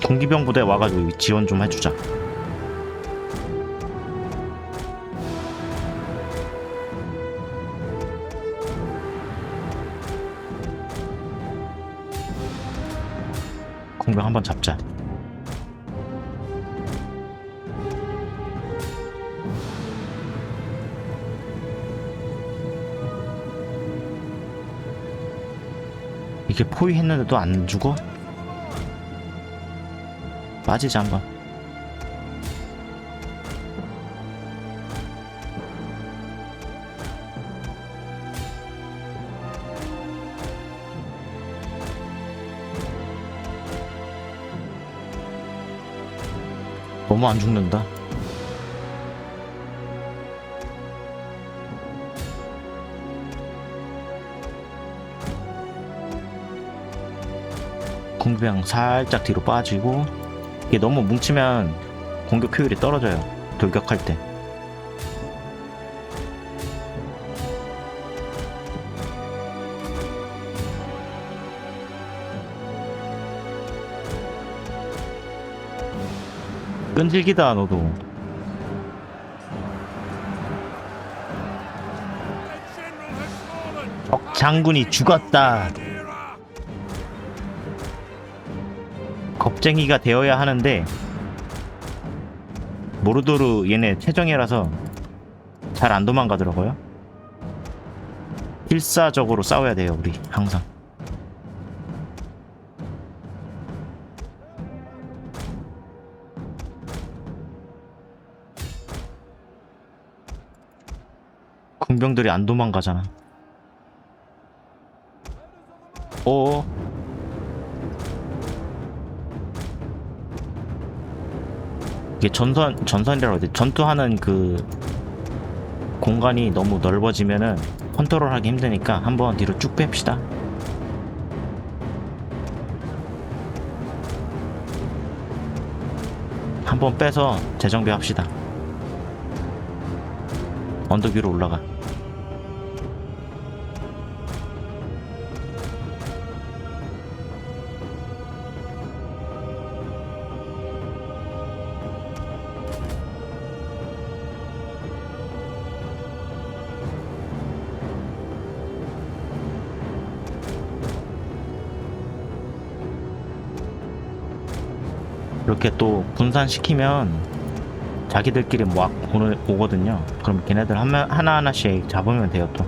공기병 부대 와가지고 지원 좀 해주자. 공병 한번 잡자. 이게 포위했는데도 안 죽어? 빠지자 한번. 너무 안 죽는다. 공병 살짝 뒤로 빠지고. 이게 너무 뭉치면 공격 효율이 떨어져요. 돌격할 때. 끈질기다 너도. The general has fallen. 적 장군이 죽었다. Era. 겁쟁이가 되어야 하는데 모르도르 얘네 최정예라서 잘 안 도망가더라고요. 필사적으로 싸워야 돼요 우리 항상. 공병들이 안 도망가잖아. 오. 이게 전선이라고 해야 돼. 전투하는 그 공간이 너무 넓어지면은 컨트롤하기 힘드니까 한번 뒤로 쭉 뺍시다. 한번 빼서 재정비 합시다. 언덕 위로 올라가. 이렇게 또 분산시키면 자기들끼리 막 오거든요. 그럼 걔네들 하나하나씩 잡으면 돼요. 또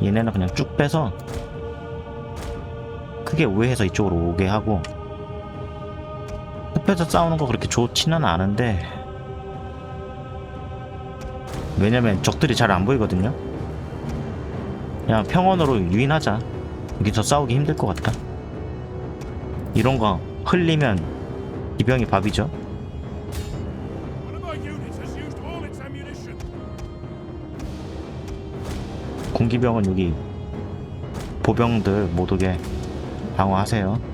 얘네는 그냥 쭉 빼서 크게 우회해서 이쪽으로 오게 하고. 숲에서 싸우는 거 그렇게 좋지는 않은데, 왜냐면 적들이 잘 안 보이거든요. 그냥 평원으로 유인하자. 여기서 싸우기 힘들 것 같다. 이런 거 흘리면 기병이 밥이죠. One of our units has used all its ammunition. 군기병은 여기 보병들 못 오게 방어하세요.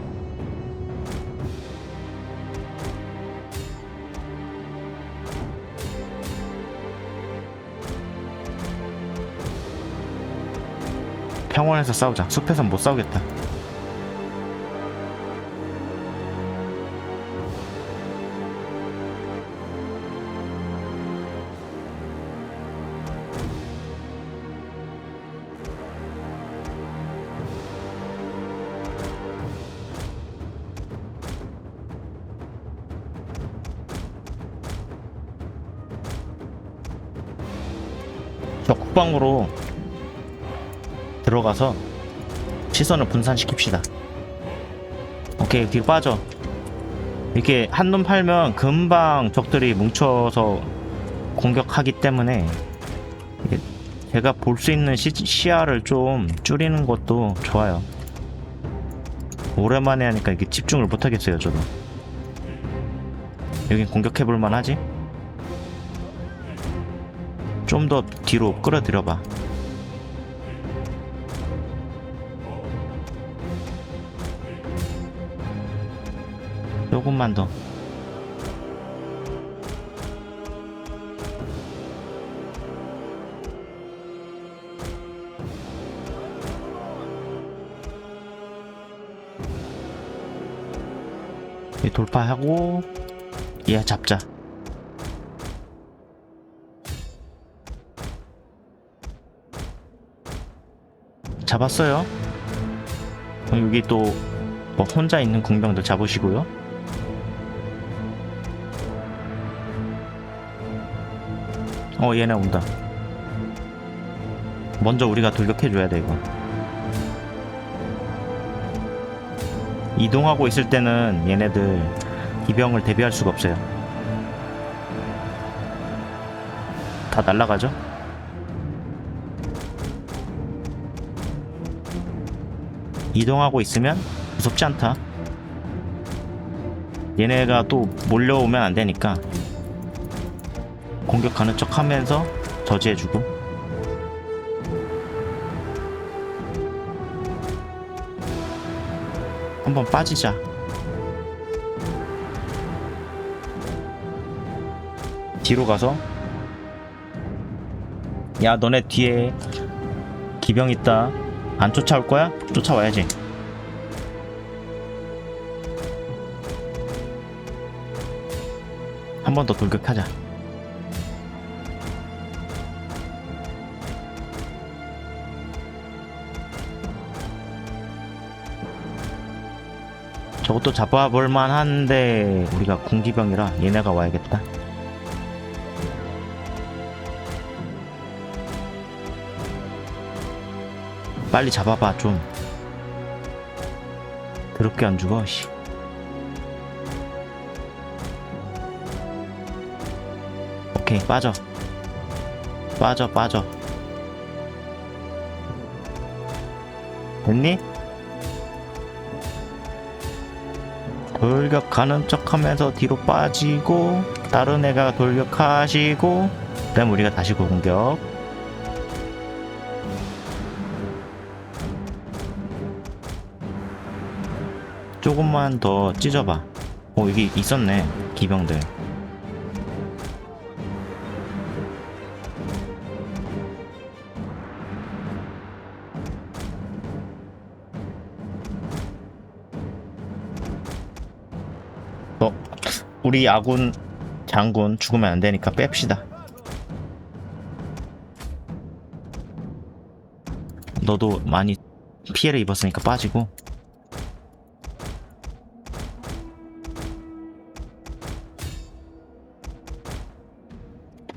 평원에서 싸우자. 숲에선 못 싸우겠다. 적국방으로 들어가서 시선을 분산시킵시다. 오케이, 뒤로 빠져. 이렇게 한눈 팔면 금방 적들이 뭉쳐서 공격하기 때문에 이게 제가 볼 수 있는 시야를 좀 줄이는 것도 좋아요. 오랜만에 하니까 이게 집중을 못하겠어요. 저도 여긴 공격해볼만 하지? 좀 더 뒤로 끌어들여봐. 조금만 더. 이 돌파하고 얘 잡자. 잡았어요. 여기 또 뭐 혼자 있는 궁병들 잡으시고요. 얘네 온다. 먼저 우리가 돌격해줘야 돼. 이거 이동하고 있을 때는 얘네들 기병을 대비할 수가 없어요. 다 날아가죠. 이동하고 있으면 무섭지 않다. 얘네가 또 몰려오면 안 되니까 공격하는 척 하면서 저지해주고. 한번 빠지자. 뒤로 가서, 야 너네 뒤에 기병 있다. 안 쫓아올 거야? 쫓아와야지. 한 번 더 돌격하자. 저것도 잡아볼만 한데 우리가 군기병이라 얘네가 와야겠다. 빨리 잡아봐. 좀 더럽게 안 죽어. 씨. 오케이, 빠져. 빠져. 됐니? 돌격하는 척 하면서 뒤로 빠지고, 다른 애가 돌격하시고, 그 다음 우리가 다시 공격. 조금만 더 찢어봐. 오, 여기 있었네, 기병들. 우리 아군 장군 죽으면 안 되니까 뺍시다. 너도 많이 피해를 입었으니까 빠지고.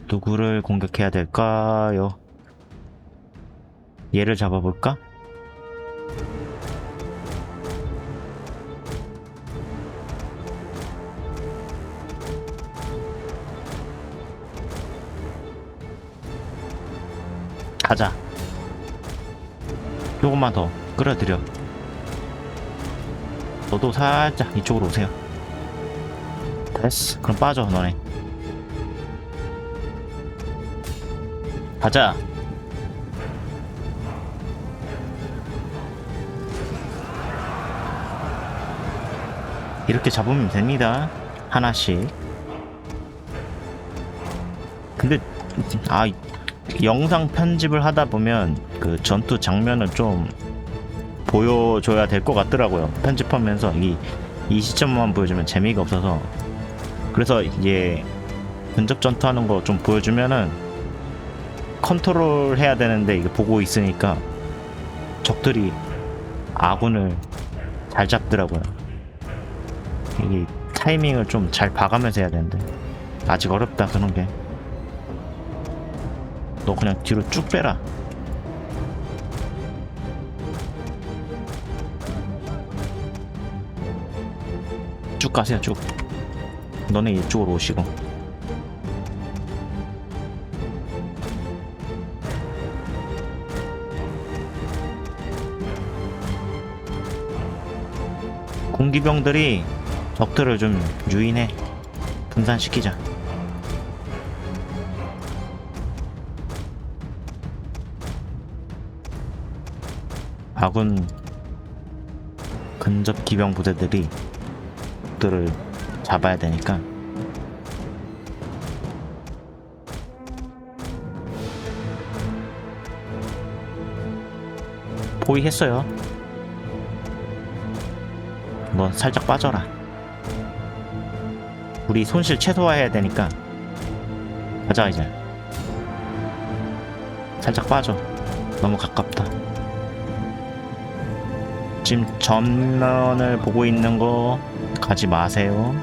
누구를 공격해야 될까요? 얘를 잡아볼까? 가자. 조금만 더 끌어들여. 너도 살짝 이쪽으로 오세요. 됐어. 그럼 빠져, 너네. 가자. 이렇게 잡으면 됩니다. 하나씩. 근데 영상 편집을 하다 보면 그 전투 장면을 좀 보여줘야 될 것 같더라고요. 편집하면서 이 시점만 보여주면 재미가 없어서. 그래서 이제 근접 전투하는 거 좀 보여주면은 컨트롤 해야 되는데 이게 보고 있으니까 적들이 아군을 잘 잡더라고요. 이 타이밍을 좀 잘 봐가면서 해야 되는데 아직 어렵다, 그런 게. 너 그냥 뒤로 쭉 빼라. 쭉 가세요, 쭉. 너네 이쪽으로 오시고. 공기병들이 적들을 좀 유인해. 분산시키자. 아군 근접 기병 부대들이 적들을 잡아야 되니까. 포위했어요. 넌 살짝 빠져라. 우리 손실 최소화해야 되니까. 가자, 이제. 살짝 빠져. 너무 가깝다. 지금 전면을 보고 있는 거 가지 마세요.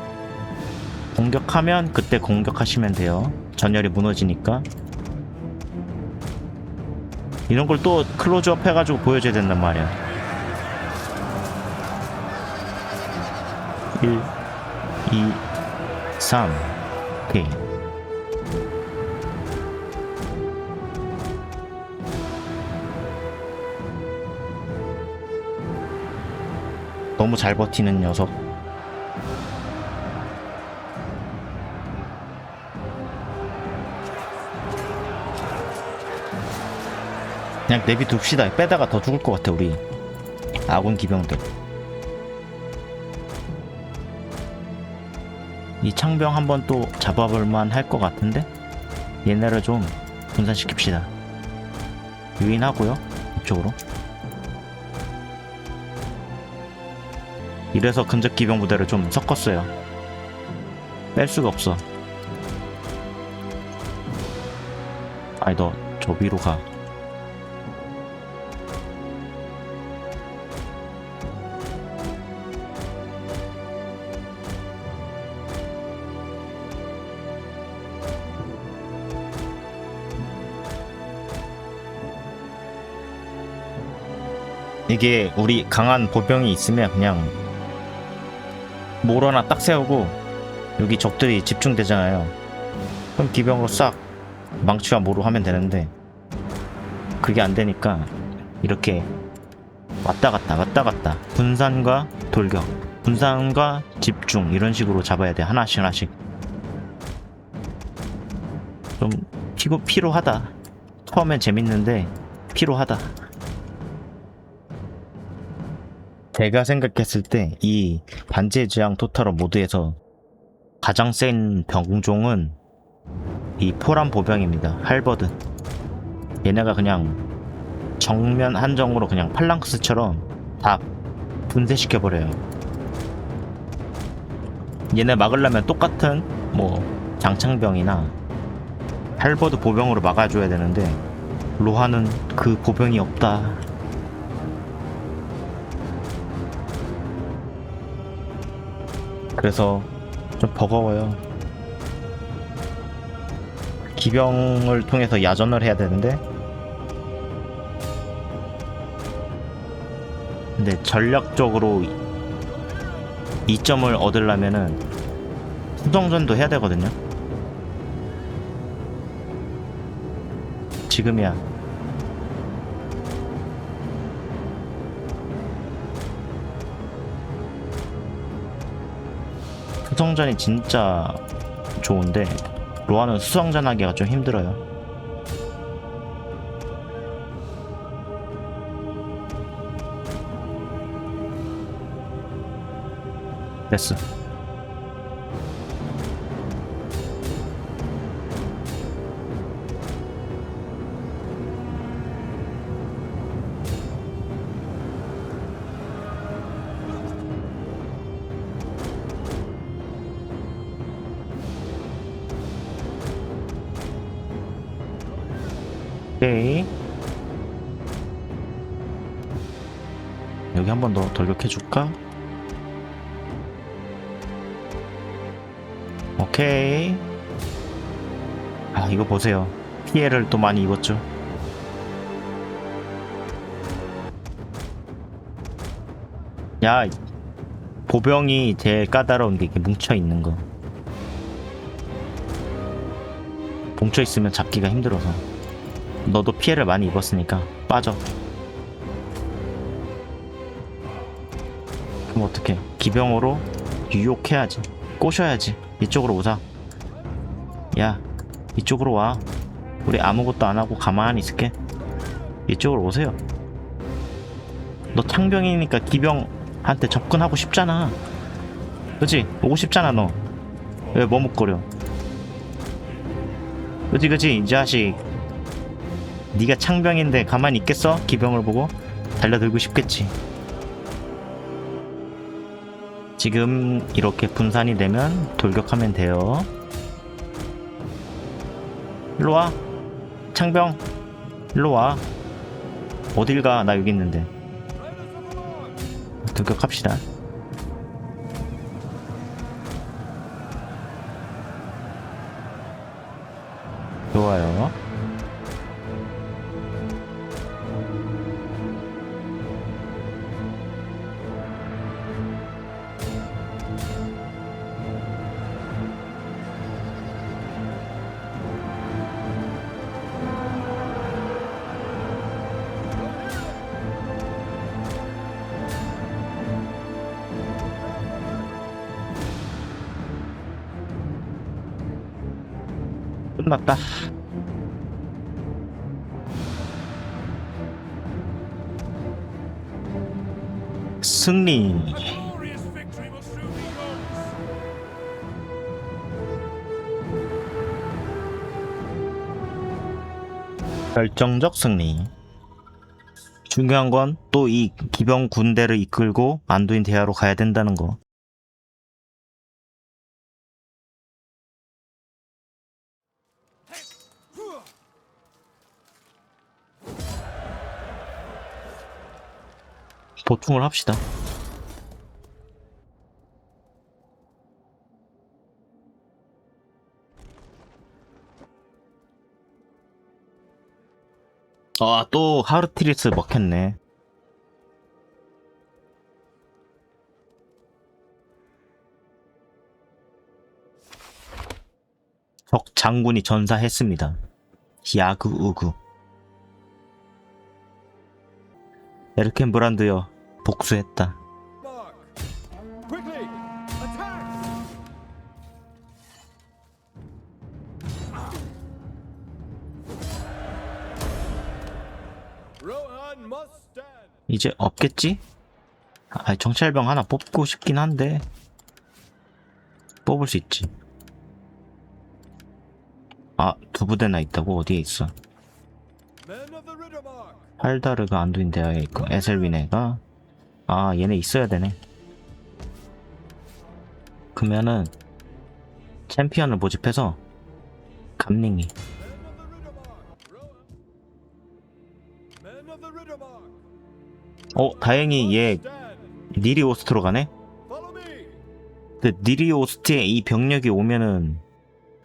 공격하면 그때 공격하시면 돼요. 전열이 무너지니까. 이런 걸 또 클로즈업 해가지고 보여줘야 된단 말이야. 1, 2, 3. 오케이. 너무 잘 버티는 녀석. 그냥 내비둡시다. 빼다가 더 죽을 것 같아, 우리 아군 기병들. 이 창병 한번 또 잡아볼만 할 것 같은데? 얘네를 좀 분산시킵시다. 유인하고요, 이쪽으로. 이래서 근접 기병 부대를 좀 섞었어요. 뺄 수가 없어. 아니, 너 저 위로 가. 이게 우리 강한 보병이 있으면 그냥 뭘 하나 딱 세우고 여기 적들이 집중되잖아요. 그럼 기병으로 싹 망치와 모로 하면 되는데 그게 안 되니까 이렇게 왔다 갔다 왔다 갔다 분산과 돌격, 분산과 집중 이런 식으로 잡아야 돼. 하나씩 하나씩. 좀 피로하다. 처음엔 재밌는데 피로하다. 제가 생각했을 때 이 반지의 제왕 토탈워 모드에서 가장 센 병종은 이 포란 보병입니다. 할버드. 얘네가 그냥 정면 한정으로 그냥 팔랑크스처럼 다 분쇄시켜버려요. 얘네 막으려면 똑같은 뭐 장창병이나 할버드 보병으로 막아줘야 되는데 로하는 그 보병이 없다. 그래서 좀 버거워요. 기병을 통해서 야전을 해야 되는데 근데 전략적으로 이점을 얻으려면은 수정전도 해야 되거든요. 지금이야. 수성전이 진짜 좋은데 로아는 수성전 하기가 좀 힘들어요. 됐어. 오케이. 여기 한 번 더 돌격해줄까? 오케이. 아, 이거 보세요. 피해를 또 많이 입었죠. 야, 보병이 제일 까다로운 게 이렇게 뭉쳐있는 거. 뭉쳐있으면 잡기가 힘들어서. 너도 피해를 많이 입었으니까 빠져. 그럼 어떡해. 기병으로 유혹해야지. 꼬셔야지. 이쪽으로 오자. 야, 이쪽으로 와. 우리 아무것도 안 하고 가만히 있을게. 이쪽으로 오세요. 너 창병이니까 기병한테 접근하고 싶잖아. 그치? 오고 싶잖아 너. 왜 머뭇거려? 그치 이 자식. 네가 창병인데 가만히 있겠어? 기병을 보고 달려들고 싶겠지. 지금 이렇게 분산이 되면 돌격하면 돼요. 일로와. 창병 일로와. 어딜 가? 나 여기 있는데. 돌격합시다. 좋아요. 끝났다. 승리. A glorious victory will soon be yours. 결정적 승리. 중요한 건 또 이 기병 군대를 이끌고 안두인 대하로 가야 된다는 거. 보충을 합시다. 아, 또 하르티리스 먹혔네. 적 장군이 전사했습니다. 야그 우그. 에르켄 브란드여, 복수했다. Mark. Quickly, attack! Rohan must stand. 이제 없겠지? 아, 정찰병 하나 뽑고 싶긴 한데 뽑을 수 있지. 아, 두 부대나 있다고? 어디에 있어? Men of the Riddermark. 팔다르가 안두인데에 있고 에셀비네가, 아, 얘네 있어야 되네. 그러면은 챔피언을 모집해서 감닝이. Men of the Riddermark. 다행히 얘 Stand. 니리오스트로 가네? Follow me. 그 니리오스트에 이 병력이 오면은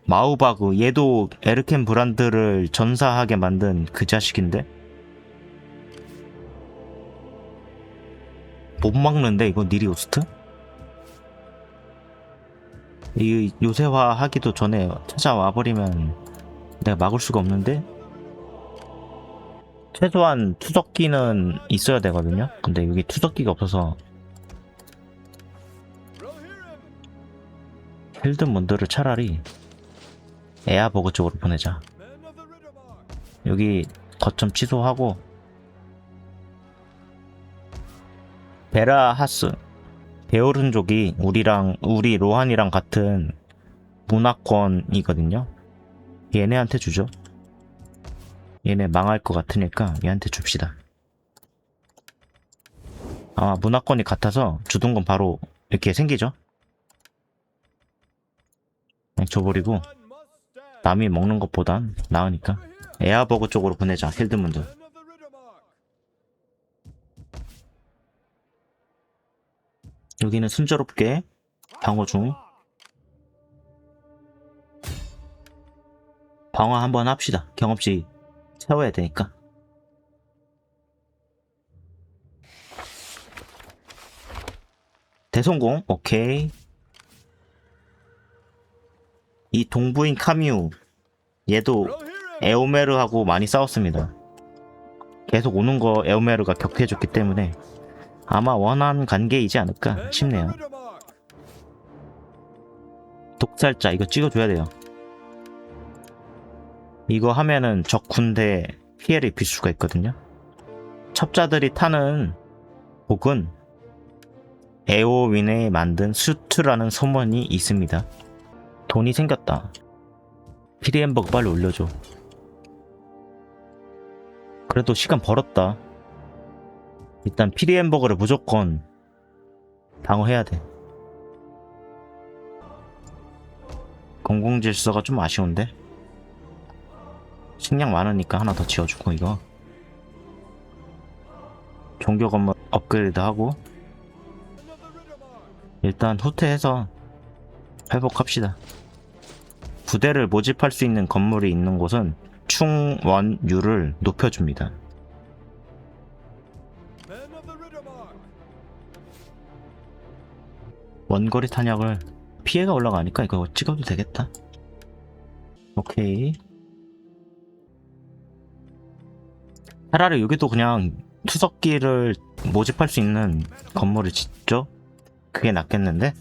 마우바그, 얘도 에르켄 브란드를 전사하게 만든 그 자식인데? 못 막는데 이거 니리오스트? 이 요새화 하기도 전에 찾아와 버리면 내가 막을 수가 없는데? 최소한 투석기는 있어야 되거든요? 근데 여기 투석기가 없어서 Rohirrim. 힐드문드를 차라리 에아버그 쪽으로 보내자. Men of the Riddermark. 여기 거점 취소하고 베라하스, 베오른족이 우리 로한이랑 같은 문화권이거든요. 얘네한테 주죠. 얘네 망할 것 같으니까 얘한테 줍시다. 아마 문화권이 같아서 주둔 건 바로 이렇게 생기죠. 그냥 줘버리고 Rohan must stand. 남이 먹는 것보단 나으니까 에아버그 쪽으로 보내자. 힐드문드. Men of the Riddermark. 여기는 순조롭게 방어 중. 방어 한번 합시다. 경험치 채워야 되니까. 대성공. 오케이. 이 동부인 카미우, 얘도 Rohirrim. 에오메르하고 많이 싸웠습니다. 계속 오는 거 에오메르가 격퇴해줬기 때문에 아마 원한 관계이지 않을까 Men of 싶네요. the Riddermark. 독살자 이거 찍어줘야 돼요. 이거 하면은 적 군대에 피해를 입힐 수가 있거든요. 첩자들이 타는 복은 에오윈에 만든 수트라는 소문이 있습니다. 돈이 생겼다. 피리엠버그 빨리 올려줘. 그래도 시간 벌었다. 일단 피리엠버그를 무조건 방어해야 돼. 공공질서가 좀 아쉬운데? 식량 많으니까 하나 더 지어주고 이거 종교 건물 업그레이드하고 일단 후퇴해서 회복합시다. 부대를 모집할 수 있는 건물이 있는 곳은 충원율을 높여줍니다. Men of the Riddermark. 원거리 탄약을 피해가 올라가니까 이거 찍어도 되겠다. 오케이. 차라리 여기도 그냥 투석기를 모집할 수 있는 건물을 짓죠? 그게 낫겠는데?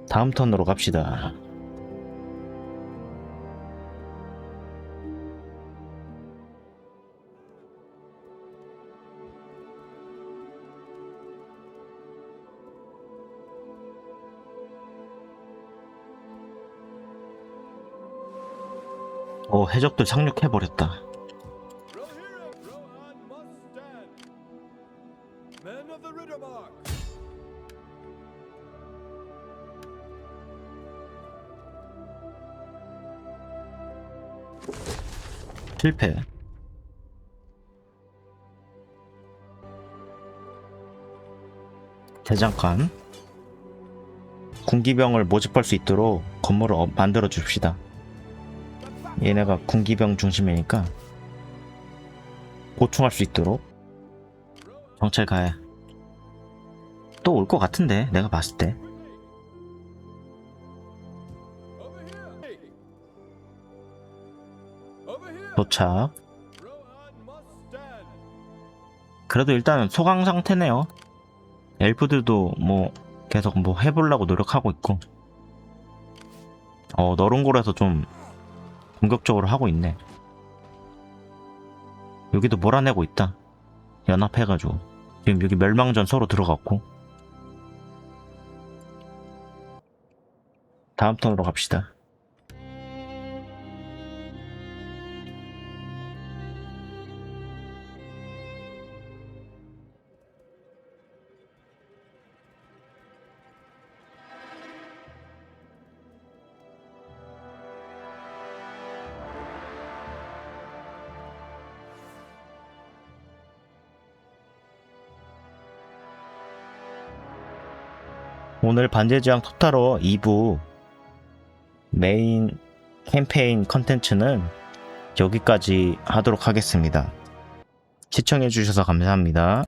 다음 턴으로 갑시다. 해적들 상륙해버렸다. Rohirrim. Rohan must stand. Men of the Riddermark. 실패. 대장간 군기병을 모집할 수 있도록 건물을 만들어 줍시다. 얘네가 군기병 중심이니까 보충할 수 있도록 정찰 가해. 또 올 것 같은데 내가 봤을 때 도착. 그래도 일단 소강 상태네요. 엘프들도 뭐 계속 뭐 해보려고 노력하고 있고, 너른골에서 좀 공격적으로 하고 있네. 여기도 몰아내고 있다. 연합해가지고 지금 여기 멸망전 서로 들어갔고. 다음 턴으로 갑시다. 오늘 반지의제왕 토탈워 2부 메인 캠페인 컨텐츠는 여기까지 하도록 하겠습니다. 시청해주셔서 감사합니다.